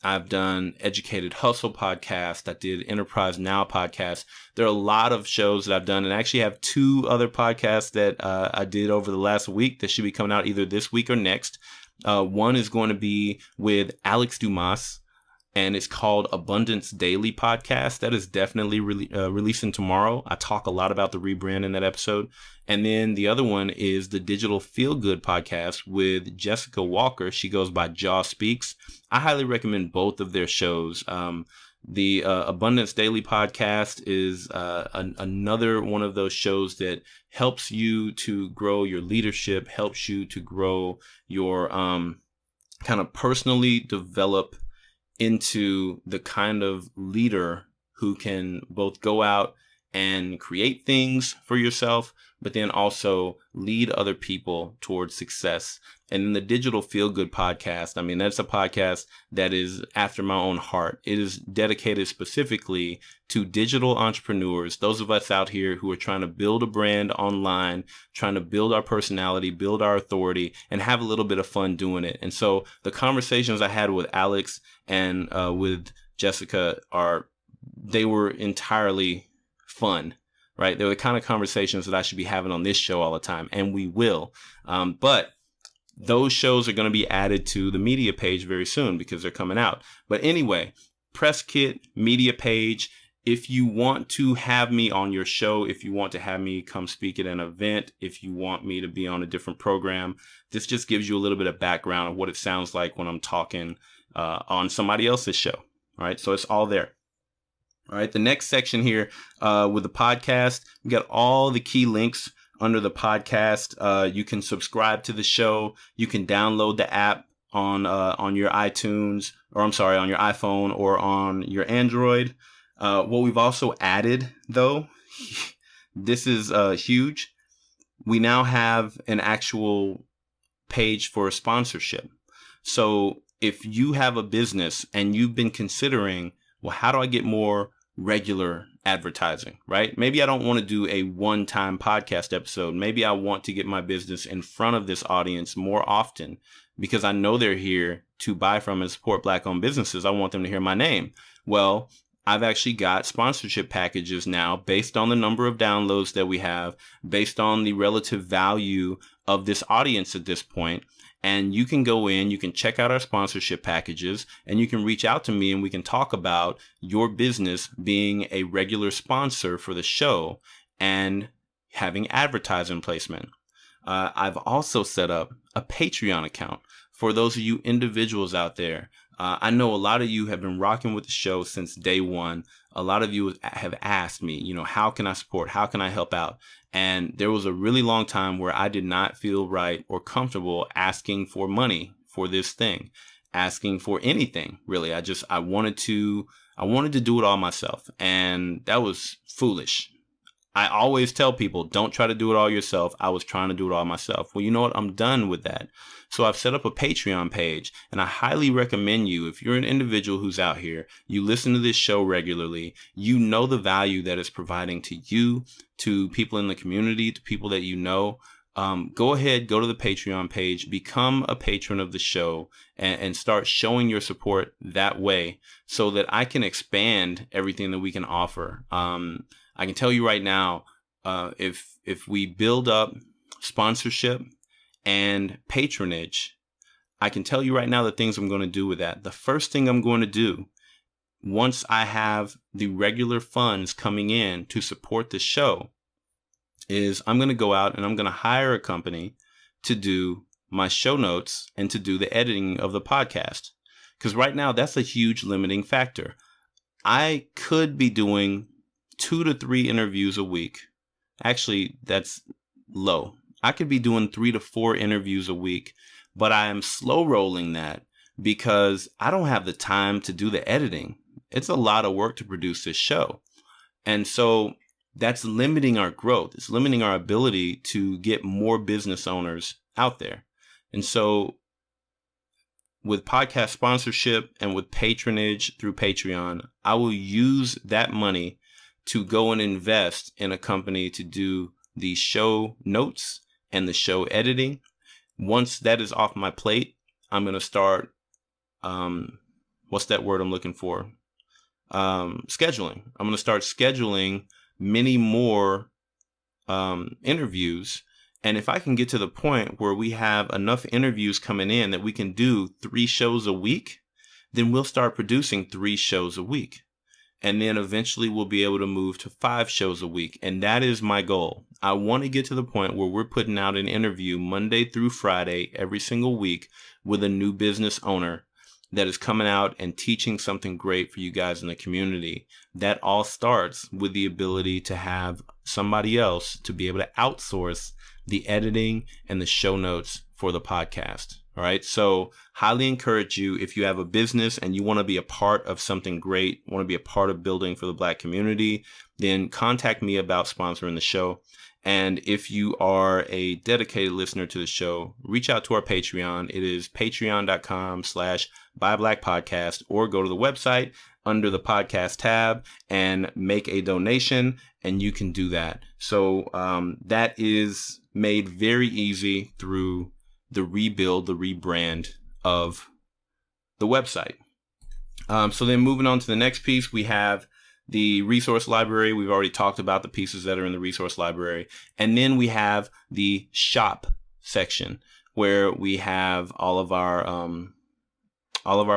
I've done Educated Hustle podcast. I did Enterprise Now podcast. There are a lot of shows that I've done, and I actually have 2 other podcasts that I did over the last week that should be coming out either this week or next. One is going to be with Alex Dumas, and it's called Abundance Daily Podcast. That is definitely releasing tomorrow. I talk a lot about the rebrand in that episode. And then the other one is the Digital Feel Good Podcast with Jessica Walker. She goes by Jaw Speaks. I highly recommend both of their shows. The Abundance Daily Podcast is another one of those shows that helps you to grow your leadership, helps you to grow your kind of personally develop into the kind of leader who can both go out and create things for yourself, but then also lead other people towards success. And in the Digital Feel Good Podcast, I mean, that's a podcast that is after my own heart. It is dedicated specifically to digital entrepreneurs, those of us out here who are trying to build a brand online, trying to build our personality, build our authority, and have a little bit of fun doing it. And so the conversations I had with Alex and with Jessica they were entirely fun, right? They're the kind of conversations that I should be having on this show all the time, and we will. But those shows are going to be added to the media page very soon because they're coming out. But anyway, press kit, media page. If you want to have me on your show, if you want to have me come speak at an event, if you want me to be on a different program, this just gives you a little bit of background of what it sounds like when I'm talking on somebody else's show. All right, so it's all there. All right, the next section here with the podcast, we got all the key links under the podcast. You can subscribe to the show. You can download the app on your iTunes, or I'm sorry, on your iPhone or on your Android. What we've also added, though, this is huge. We now have an actual page for sponsorship. So if you have a business and you've been considering, well, how do I get more regular advertising, right? Maybe I don't want to do a one-time podcast episode. Maybe I want to get my business in front of this audience more often because I know they're here to buy from and support Black-owned businesses. I want them to hear my name. Well, I've actually got sponsorship packages now based on the number of downloads that we have, based on the relative value of this audience at this point. And you can go in, you can check out our sponsorship packages, and you can reach out to me and we can talk about your business being a regular sponsor for the show and having advertising placement. I've also set up a Patreon account for those of you individuals out there. I know a lot of you have been rocking with the show since day one. A lot of you have asked me, how can I support? How can I help out? And there was a really long time where I did not feel right or comfortable asking for money for this thing, asking for anything, really. I wanted to do it all myself. And that was foolish. I always tell people, don't try to do it all yourself. I was trying to do it all myself. Well, you know what? I'm done with that. So I've set up a Patreon page, and I highly recommend you, if you're an individual who's out here, you listen to this show regularly, you know the value that it's providing to you, to people in the community, to people that you know. Go ahead, go to the Patreon page, become a patron of the show, and start showing your support that way so that I can expand everything that we can offer. I can tell you right now, if we build up sponsorship and patronage, I can tell you right now the things I'm going to do with that. The first thing I'm going to do, once I have the regular funds coming in to support the show, is I'm going to go out and I'm going to hire a company to do my show notes and to do the editing of the podcast. Because right now, that's a huge limiting factor. I could be doing 2 to 3 interviews a week. Actually, that's low. I could be doing 3 to 4 interviews a week, but I am slow rolling that because I don't have the time to do the editing. It's a lot of work to produce this show. And so that's limiting our growth. It's limiting our ability to get more business owners out there. And so with podcast sponsorship and with patronage through Patreon, I will use that money to go and invest in a company to do the show notes and the show editing. Once that is off my plate, I'm going to start, what's that word I'm looking for? Scheduling. I'm going to start scheduling many more interviews. And if I can get to the point where we have enough interviews coming in that we can do 3 shows a week, then we'll start producing 3 shows a week. And then eventually we'll be able to move to 5 shows a week. And that is my goal. I want to get to the point where we're putting out an interview Monday through Friday every single week with a new business owner that is coming out and teaching something great for you guys in the community. That all starts with the ability to have somebody else to be able to outsource the editing and the show notes for the podcast. All right. So highly encourage you, if you have a business and you want to be a part of something great, want to be a part of building for the Black community, then contact me about sponsoring the show. And if you are a dedicated listener to the show, reach out to our Patreon. It is patreon.com/buyblackpodcast, or go to the website under the podcast tab and make a donation, and you can do that. So that is made very easy through the rebrand of the website. So then moving on to the next piece, we have the resource library. We've already talked about the pieces that are in the resource library. And then we have the shop section where we have all of our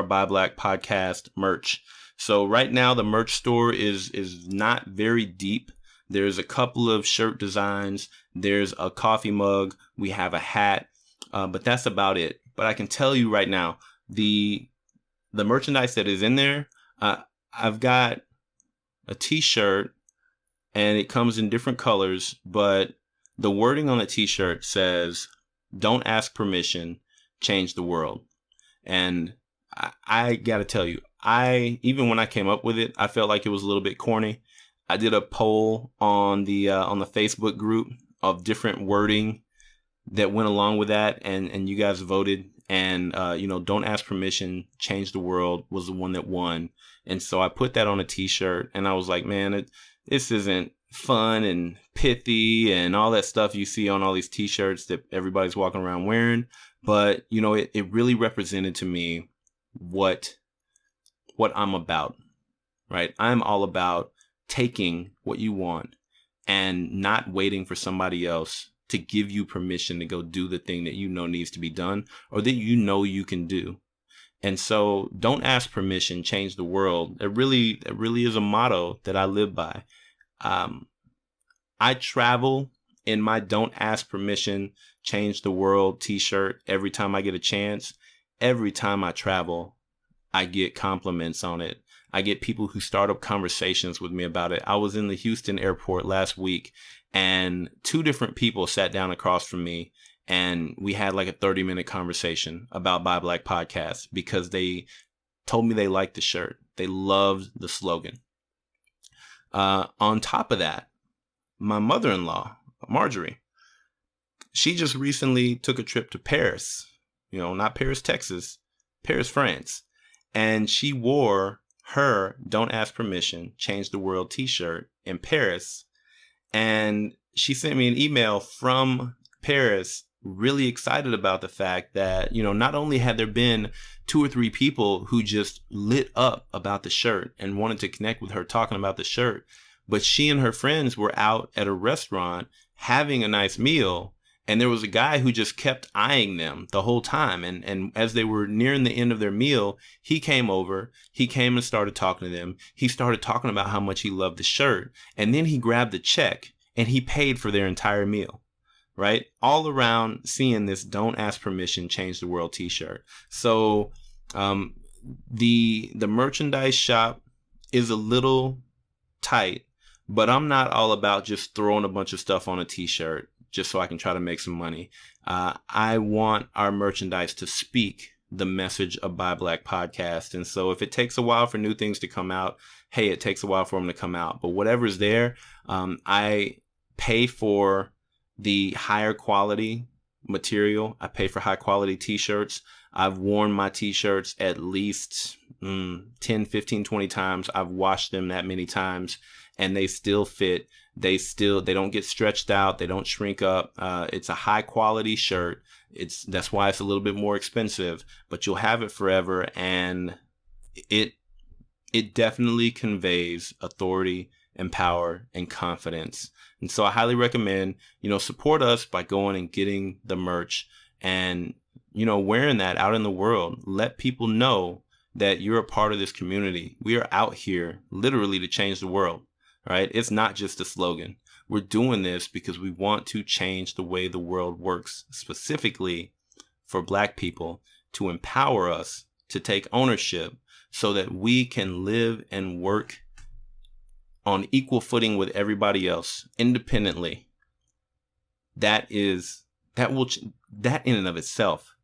Buy Black podcast merch. So right now the merch store is not very deep. There's a couple of shirt designs. There's a coffee mug. We have a hat, but that's about it. But I can tell you right now, the merchandise that is in there, I've got a t-shirt and it comes in different colors, but the wording on the t-shirt says, "Don't ask permission, change the world." And I gotta tell you, even when I came up with it, I felt like it was a little bit corny. I did a poll on the Facebook group of different wording that went along with that, and you guys voted. And "Don't ask permission, change the world" was the one that won. And so I put that on a t-shirt, and I was like, man, this isn't fun and pithy and all that stuff you see on all these t-shirts that everybody's walking around wearing. But, it really represented to me what I'm about, right? I'm all about taking what you want and not waiting for somebody else to give you permission to go do the thing that needs to be done, or that you can do. And so don't ask permission, change the world. It really is a motto that I live by. I travel in my "Don't ask permission, change the world" t-shirt every time I get a chance. Every time I travel, I get compliments on it. I get people who start up conversations with me about it. I was in the Houston airport last week, and 2 different people sat down across from me, and we had like a 30-minute conversation about Buy Black Podcast because they told me they liked the shirt. They loved the slogan. On top of that, my mother-in-law, Marjorie, she just recently took a trip to Paris, not Paris, Texas, Paris, France. And she wore her "Don't Ask Permission, Change the World" t-shirt in Paris. And she sent me an email from Paris, really excited about the fact that, not only had there been 2 or 3 people who just lit up about the shirt and wanted to connect with her talking about the shirt, but she and her friends were out at a restaurant having a nice meal, And there was a guy who just kept eyeing them the whole time. And as they were nearing the end of their meal, he came over, he came and started talking to them. He started talking about how much he loved the shirt. And then he grabbed the check and he paid for their entire meal. Right? All around seeing this "Don't Ask Permission, Change the World" t-shirt. So the merchandise shop is a little tight, but I'm not all about just throwing a bunch of stuff on a t-shirt just so I can try to make some money. I want our merchandise to speak the message of Buy Black Podcast. And so if it takes a while for new things to come out, hey, it takes a while for them to come out. But whatever's there, I pay for the higher quality material. I pay for high quality t-shirts. I've worn my t-shirts at least 10, 15, 20 times. I've washed them that many times and they still fit. They don't get stretched out. They don't shrink up. It's a high quality shirt. That's why it's a little bit more expensive, but you'll have it forever. And it definitely conveys authority and power and confidence. And so I highly recommend, support us by going and getting the merch and, wearing that out in the world. Let people know that you're a part of this community. We are out here literally to change the world, right? It's not just a slogan. We're doing this because we want to change the way the world works, specifically for Black people, to empower us to take ownership so that we can live and work on equal footing with everybody else independently. That in and of itself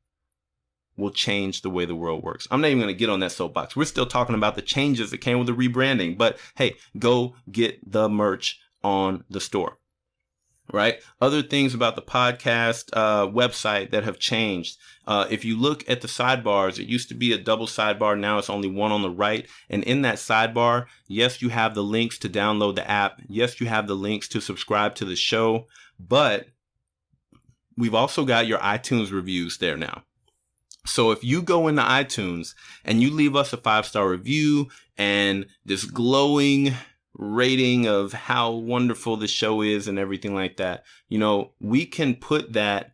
will change the way the world works. I'm not even going to get on that soapbox. We're still talking about the changes that came with the rebranding, but hey, go get the merch on the store. Right? Other things about the podcast website that have changed. If you look at the sidebars, it used to be a double sidebar. Now it's only one on the right. And in that sidebar, yes, you have the links to download the app. Yes, you have the links to subscribe to the show. But we've also got your iTunes reviews there now. So if you go into iTunes and you leave us a 5-star review and this glowing rating of how wonderful the show is and everything like that, we can put that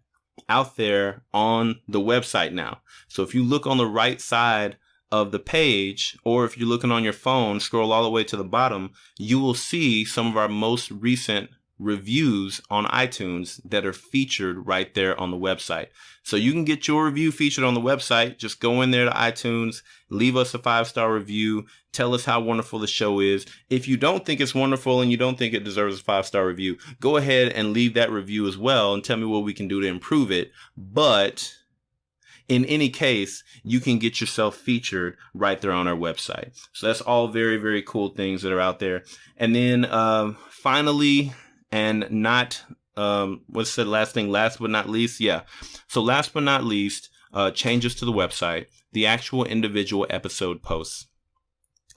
out there on the website now. So if you look on the right side of the page, or if you're looking on your phone, scroll all the way to the bottom, you will see some of our most recent reviews on iTunes that are featured right there on the website. So you can get your review featured on the website. Just go in there to iTunes, leave us a 5-star review, tell us how wonderful the show is. If you don't think it's wonderful and you don't think it deserves a 5-star review, go ahead and leave that review as well and tell me what we can do to improve it. But in any case, you can get yourself featured right there on our website. So that's all very, very cool things that are out there. And then finally, and not, what's the last thing? Last but not least. Yeah. So last but not least, changes to the website, the actual individual episode posts.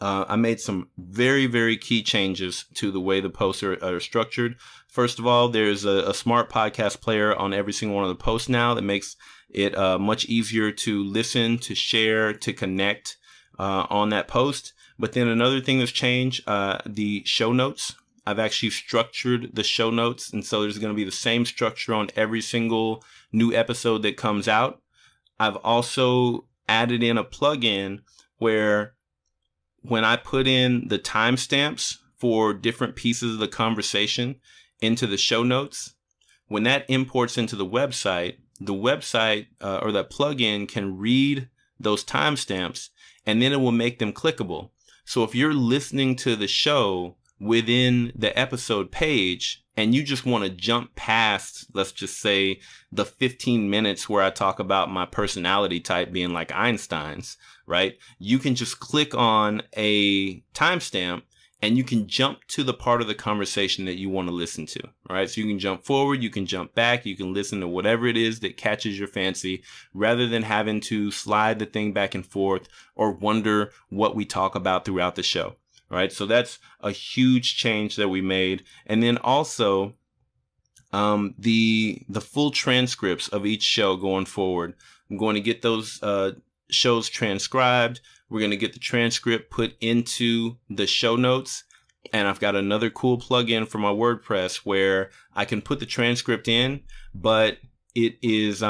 I made some very, very key changes to the way the posts are structured. First of all, there's a smart podcast player on every single one of the posts now that makes it much easier to listen, to share, to connect on that post. But then another thing that's changed, the show notes. I've actually structured the show notes. And so there's going to be the same structure on every single new episode that comes out. I've also added in a plugin where when I put in the timestamps for different pieces of the conversation into the show notes, when that imports into the website or that plugin can read those timestamps and then it will make them clickable. So if you're listening to the show within the episode page and you just want to jump past, let's just say, the 15 minutes where I talk about my personality type being like Einstein's, right? You can just click on a timestamp and you can jump to the part of the conversation that you want to listen to, right? So you can jump forward, you can jump back, you can listen to whatever it is that catches your fancy rather than having to slide the thing back and forth or wonder what we talk about throughout the show. Right. So that's a huge change that we made. And then also the full transcripts of each show going forward. I'm going to get those shows transcribed. We're going to get the transcript put into the show notes. And I've got another cool plugin for my WordPress where I can put the transcript in, but it is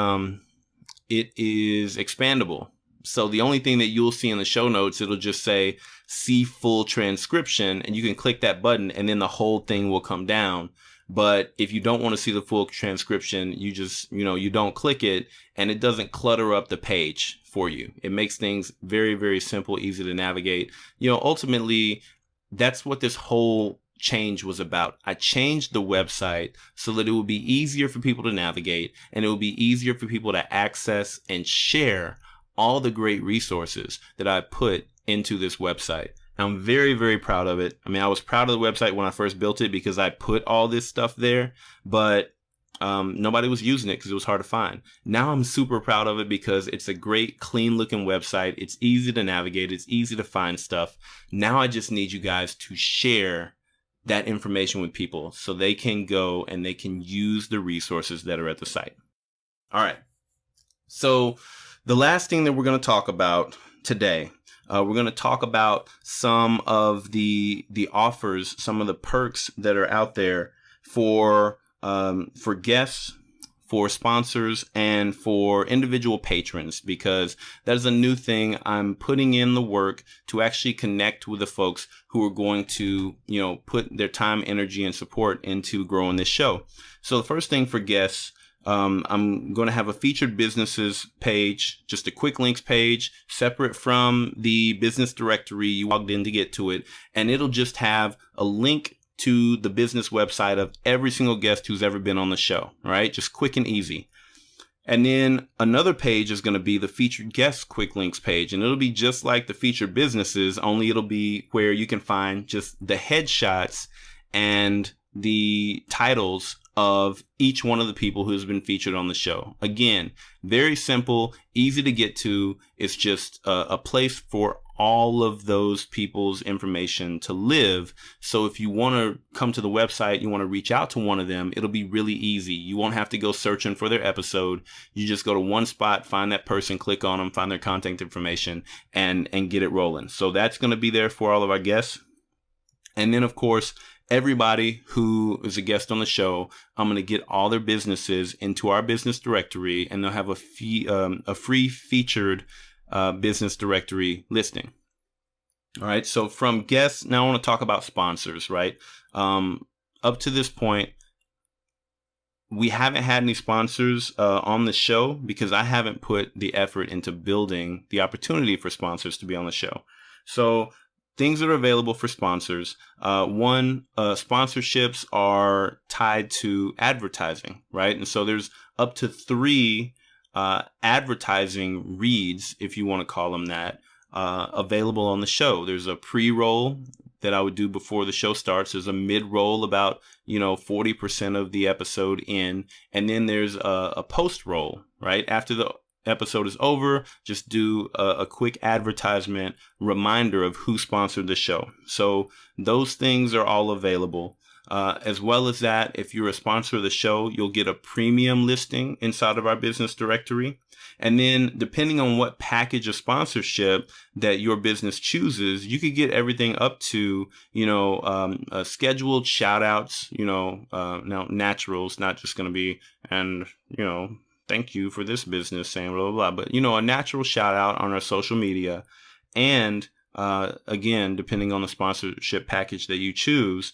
expandable. So the only thing that you'll see in the show notes, it'll just say see full transcription, and you can click that button and then the whole thing will come down. But if you don't want to see the full transcription, you just, you don't click it, and it doesn't clutter up the page for you. It makes things very, very simple, easy to navigate. Ultimately, that's what this whole change was about. I changed the website so that it would be easier for people to navigate, and it would be easier for people to access and share all the great resources that I put into this website. I'm very, very proud of it. I mean, I was proud of the website when I first built it because I put all this stuff there, but nobody was using it because it was hard to find. Now I'm super proud of it because it's a great, clean looking website. It's easy to navigate. It's easy to find stuff. Now I just need you guys to share that information with people so they can go and they can use the resources that are at the site. All right. So the last thing that we're going to talk about today, we're going to talk about some of the offers, some of the perks that are out there for guests, for sponsors, and for individual patrons, because that is a new thing. I'm putting in the work to actually connect with the folks who are going to, put their time, energy, and support into growing this show. So the first thing for guests, I'm going to have a featured businesses page, just a quick links page, separate from the business directory you logged in to get to it. And it'll just have a link to the business website of every single guest who's ever been on the show, right? Just quick and easy. And then another page is going to be the featured guests quick links page. And it'll be just like the featured businesses, only it'll be where you can find just the headshots and the titles of each one of the people who's been featured on the show. Again, very simple, easy to get to. It's just a place for all of those people's information to live. So if you want to come to the website, you want to reach out to one of them, it'll be really easy. You won't have to go searching for their episode. You just go to one spot, find that person, click on them, find their contact information, and get it rolling. So that's going to be there for all of our guests. And then, of course, everybody who is a guest on the show, I'm going to get all their businesses into our business directory, and they'll have a free featured business directory listing. All right. So from guests, now I want to talk about sponsors, right? Up to this point, we haven't had any sponsors on the show because I haven't put the effort into building the opportunity for sponsors to be on the show. So things that are available for sponsors. One, sponsorships are tied to advertising, right? And so there's up to 3 advertising reads, if you want to call them that, available on the show. There's a pre-roll that I would do before the show starts. There's a mid-roll about, 40% of the episode in. And then there's a post-roll, right? After the episode is over, just do a quick advertisement reminder of who sponsored the show. So those things are all available. As well as that, if you're a sponsor of the show, you'll get a premium listing inside of our business directory. And then depending on what package of sponsorship that your business chooses, you could get everything up to, scheduled shout outs, now naturals, not just going to be, and, thank you for this business saying blah, blah, blah. But, a natural shout out on our social media. And again, depending on the sponsorship package that you choose,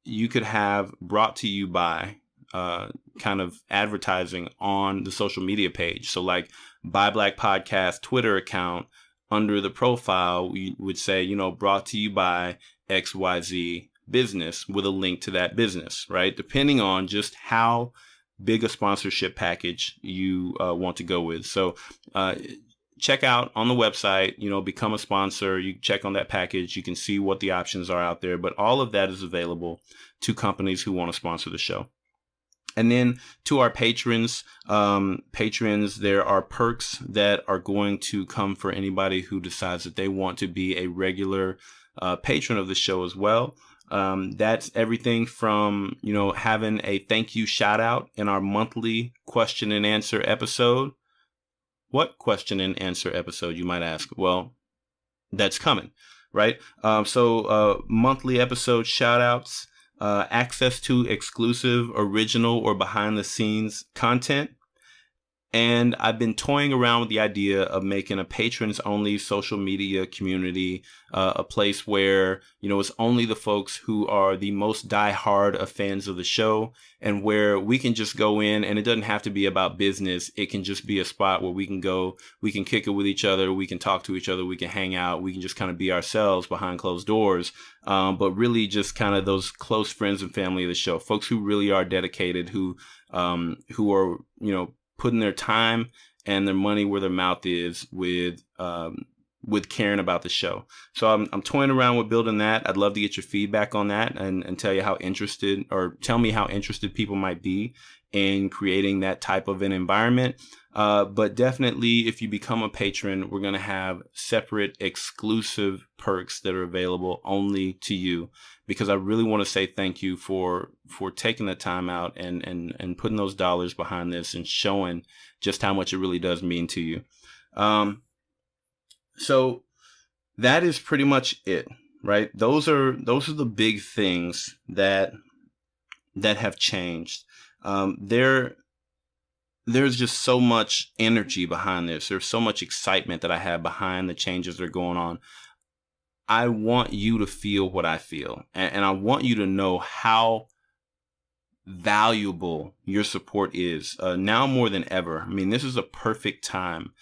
you could have brought to you by kind of advertising on the social media page. So like Buy Black Podcast Twitter account, under the profile, we would say, brought to you by XYZ business with a link to that business, right? Depending on just how big a sponsorship package you want to go with. So check out on the website, become a sponsor. You check on that package. You can see what the options are out there. But all of that is available to companies who want to sponsor the show. And then to our patrons, there are perks that are going to come for anybody who decides that they want to be a regular patron of the show as well. That's everything from, having a thank you shout out in our monthly question and answer episode. What question and answer episode, you might ask? Well, that's coming. right? So monthly episode shout outs, access to exclusive, original, or behind the scenes content. And I've been toying around with the idea of making a patrons only social media community, a place where, it's only the folks who are the most diehard of fans of the show, and where we can just go in, and it doesn't have to be about business. It can just be a spot where we can go, we can kick it with each other, we can talk to each other, we can hang out, we can just kind of be ourselves behind closed doors. But really just kind of those close friends and family of the show, folks who really are dedicated, who are, putting their time and their money where their mouth is with caring about the show. So I'm toying around with building that. I'd love to get your feedback on that and tell you how interested, or tell me how interested people might be in creating that type of an environment. But definitely, if you become a patron, we're going to have separate exclusive perks that are available only to you, because I really want to say thank you for taking the time out and putting those dollars behind this and showing just how much it really does mean to you. So that is pretty much it, right? Those are the big things that have changed. There's just so much energy behind this. There's so much excitement that I have behind the changes that are going on. I want you to feel what I feel, and I want you to know how valuable your support is now more than ever. I mean, this is a perfect time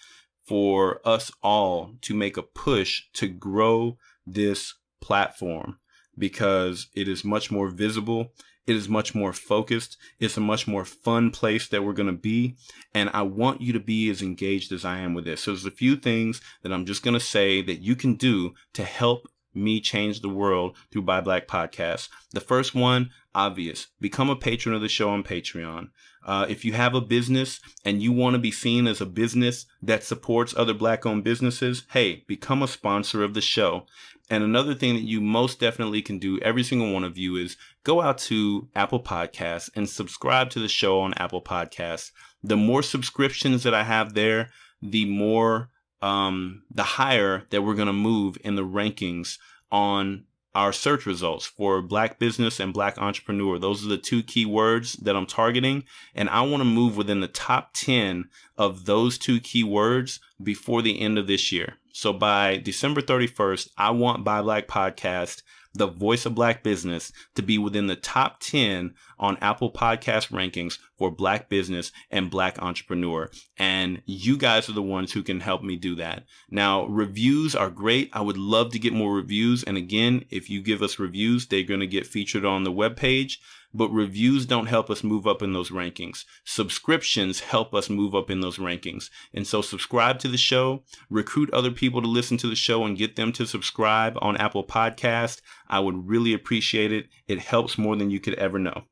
for us all to make a push to grow this platform, because it is much more visible. It is much more focused. It's a much more fun place that we're going to be. And I want you to be as engaged as I am with this. So there's a few things that I'm just going to say that you can do to help me change the world through Buy Black Podcast. The first one, obvious, become a patron of the show on Patreon. If you have a business and you want to be seen as a business that supports other Black-owned businesses, hey, become a sponsor of the show. And another thing that you most definitely can do, every single one of you, is go out to Apple Podcasts and subscribe to the show on Apple Podcasts. The more subscriptions that I have there, the more, the higher that we're going to move in the rankings on our search results for Black business and Black entrepreneur. Those are the two key words that I'm targeting. And I want to move within the top 10 of those two key words before the end of this year. So by December 31st, I want Buy Black Podcast, the voice of Black business, to be within the top 10 on Apple Podcast rankings for Black business and Black entrepreneur. And you guys are the ones who can help me do that. Now, reviews are great. I would love to get more reviews. And again, if you give us reviews, they're going to get featured on the webpage. But reviews don't help us move up in those rankings. Subscriptions help us move up in those rankings. And so subscribe to the show, recruit other people to listen to the show and get them to subscribe on Apple Podcast. I would really appreciate it. It helps more than you could ever know.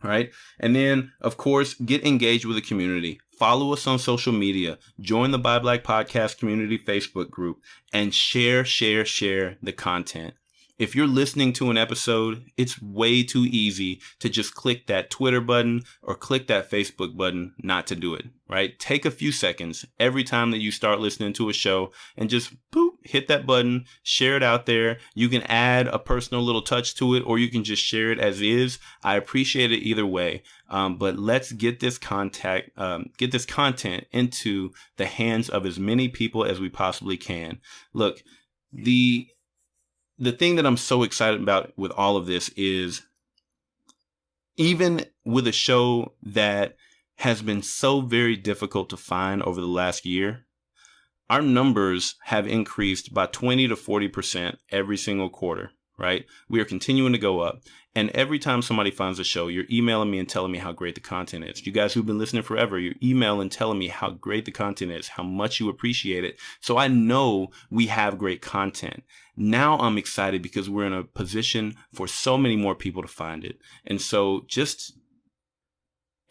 All right. And then, of course, get engaged with the community. Follow us on social media. Join the Buy Black Podcast community Facebook group and share the content. If you're listening to an episode, it's way too easy to just click that Twitter button or click that Facebook button not to do it, right? Take a few seconds every time that you start listening to a show and just boop, hit that button, share it out there. You can add a personal little touch to it, or you can just share it as is. I appreciate it either way. But let's get this content into the hands of as many people as we possibly can. Look, the thing that I'm so excited about with all of this is, even with a show that has been so very difficult to find over the last year, our numbers have increased by 20 to 40% every single quarter, right? We are continuing to go up. And every time somebody finds a show, you're emailing me and telling me how great the content is. You guys who've been listening forever, you're emailing telling me how great the content is, how much you appreciate it. So I know we have great content. Now I'm excited because we're in a position for so many more people to find it. And so just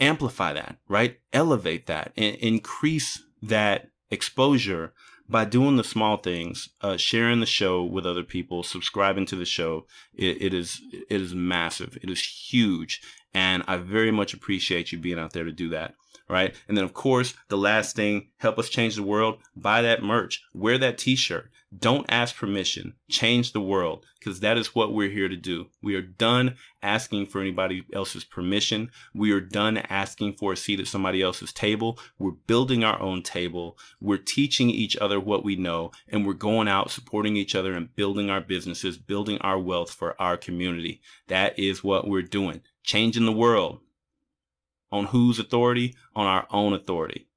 amplify that, right? Elevate that and increase that exposure by doing the small things, sharing the show with other people, subscribing to the show. It is massive. It is huge. And I very much appreciate you being out there to do that. right? And then, of course, the last thing, help us change the world. Buy that merch. Wear that t-shirt. Don't ask permission. Change the world, because that is what we're here to do. We are done asking for anybody else's permission. We are done asking for a seat at somebody else's table. We're building our own table. We're teaching each other what we know, and we're going out supporting each other and building our businesses, building our wealth for our community. That is what we're doing. Changing the world. On whose authority? On our own authority.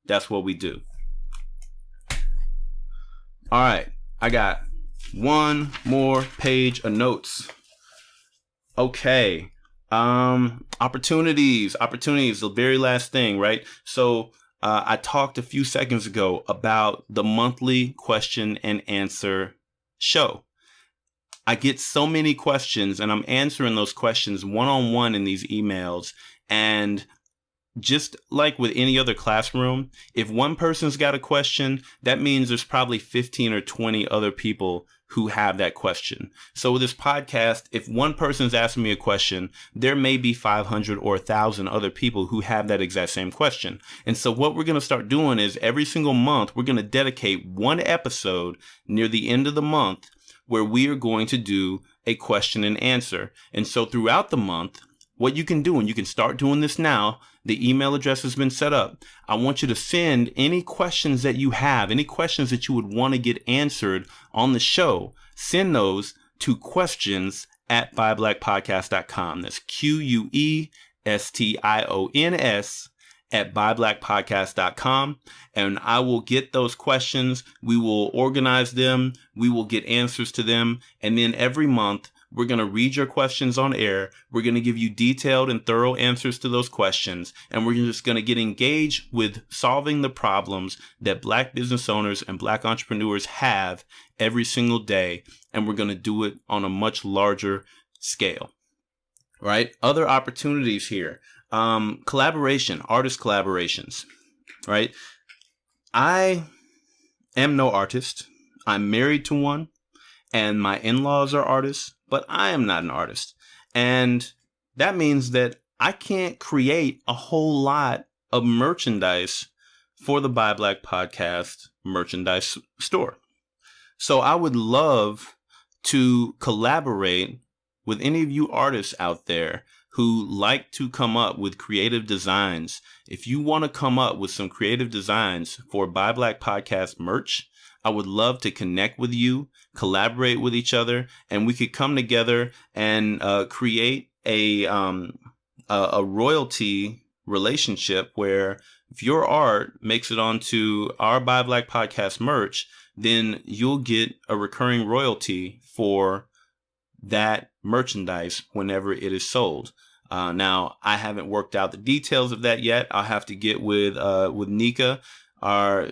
That's what we do. All right. I got one more page of notes. Okay. Opportunities, the very last thing, right? So, I talked a few seconds ago about the monthly question and answer show. I get so many questions, and I'm answering those questions one-on-one in these emails. And just like with any other classroom, if one person's got a question, that means there's probably 15 or 20 other people who have that question. So with this podcast, if one person's asking me a question, there may be 500 or 1,000 other people who have that exact same question. And so what we're going to start doing is every single month, we're going to dedicate one episode near the end of the month where we are going to do a question and answer. And so throughout the month, what you can do, and you can start doing this now, the email address has been set up. I want you to send any questions that you have, any questions that you would want to get answered on the show. Send those to questions@buyblackpodcast.com. That's QUESTIONS at buyblackpodcast.com. And I will get those questions. We will organize them. We will get answers to them. And then every month, we're going to read your questions on air. We're going to give you detailed and thorough answers to those questions. And we're just going to get engaged with solving the problems that Black business owners and Black entrepreneurs have every single day. And we're going to do it on a much larger scale, right? Other opportunities here. Collaboration, artist collaborations, right? I am no artist. I'm married to one, and my in-laws are artists, but I am not an artist. And that means that I can't create a whole lot of merchandise for the Buy Black Podcast merchandise store. So I would love to collaborate with any of you artists out there who like to come up with creative designs. If you want to come up with some creative designs for Buy Black Podcast merch, I would love to connect with you, collaborate with each other, and we could come together and create a royalty relationship where if your art makes it onto our Buy Black Podcast merch, then you'll get a recurring royalty for that merchandise whenever it is sold. Now, I haven't worked out the details of that yet. I'll have to get with Nika, our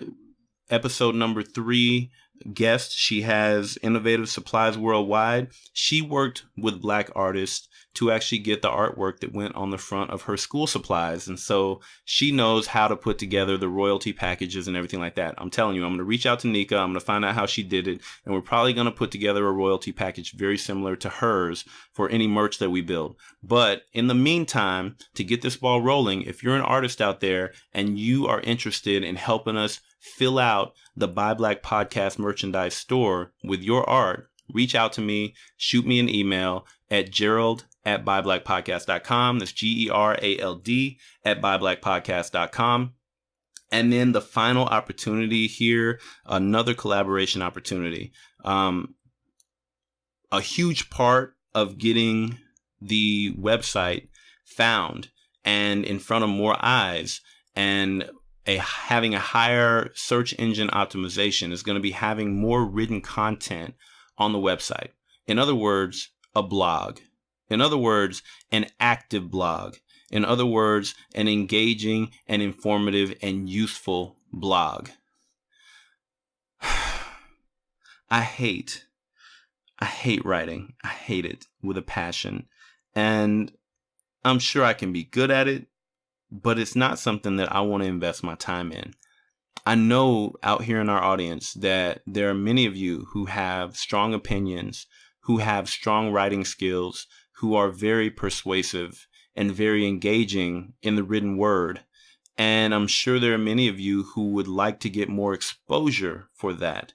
episode number 3 guest. She has Innovative Supplies Worldwide. She worked with Black artists to actually get the artwork that went on the front of her school supplies. And so she knows how to put together the royalty packages and everything like that. I'm telling you, I'm going to reach out to Nika. I'm going to find out how she did it. And we're probably going to put together a royalty package very similar to hers for any merch that we build. But in the meantime, to get this ball rolling, if you're an artist out there and you are interested in helping us fill out the Buy Black Podcast merchandise store with your art, reach out to me, shoot me an email at gerald@buyblackpodcast.com. That's GERALD @buyblackpodcast.com. And then the final opportunity here, another collaboration opportunity. A huge part of getting the website found and in front of more eyes and having a higher search engine optimization is going to be having more written content on the website. In other words, a blog. In other words, an active blog. In other words, an engaging and informative and useful blog. I hate writing. I hate it with a passion. And I'm sure I can be good at it, but it's not something that I want to invest my time in. I know out here in our audience that there are many of you who have strong opinions, who have strong writing skills, who are very persuasive and very engaging in the written word. And I'm sure there are many of you who would like to get more exposure for that.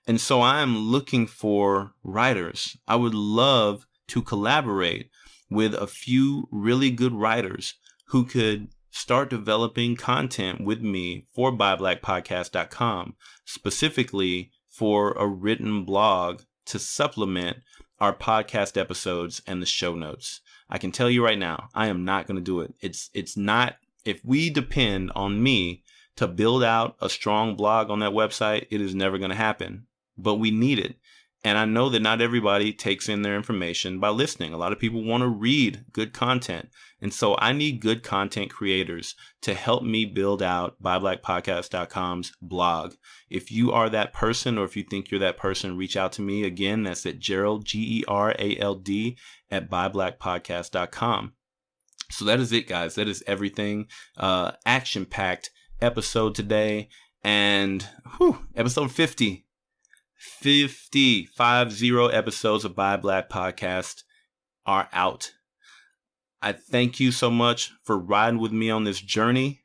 And so I am looking for writers. I would love to collaborate with a few really good writers who could start developing content with me for BuyBlackPodcast.com, specifically for a written blog to supplement our podcast episodes and the show notes. I can tell you right now, I am not going to do it. It's not, if we depend on me to build out a strong blog on that website, it is never going to happen. But we need it. And I know that not everybody takes in their information by listening. A lot of people want to read good content. And so I need good content creators to help me build out BuyBlackPodcast.com's blog. If you are that person, or if you think you're that person, reach out to me. Again, that's at Gerald, Gerald, at BuyBlackPodcast.com. So that is it, guys. That is everything. Action-packed episode today. And episode 50 episodes of Buy Black Podcast are out. I thank you so much for riding with me on this journey.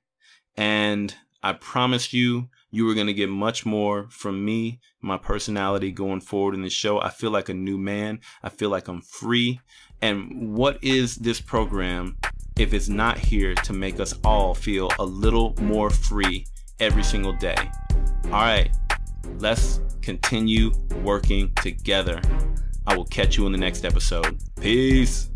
And I promise you, you are going to get much more from me, my personality going forward in the show. I feel like a new man. I feel like I'm free. And what is this program if it's not here to make us all feel a little more free every single day? All right, let's continue working together. I will catch you in the next episode. Peace.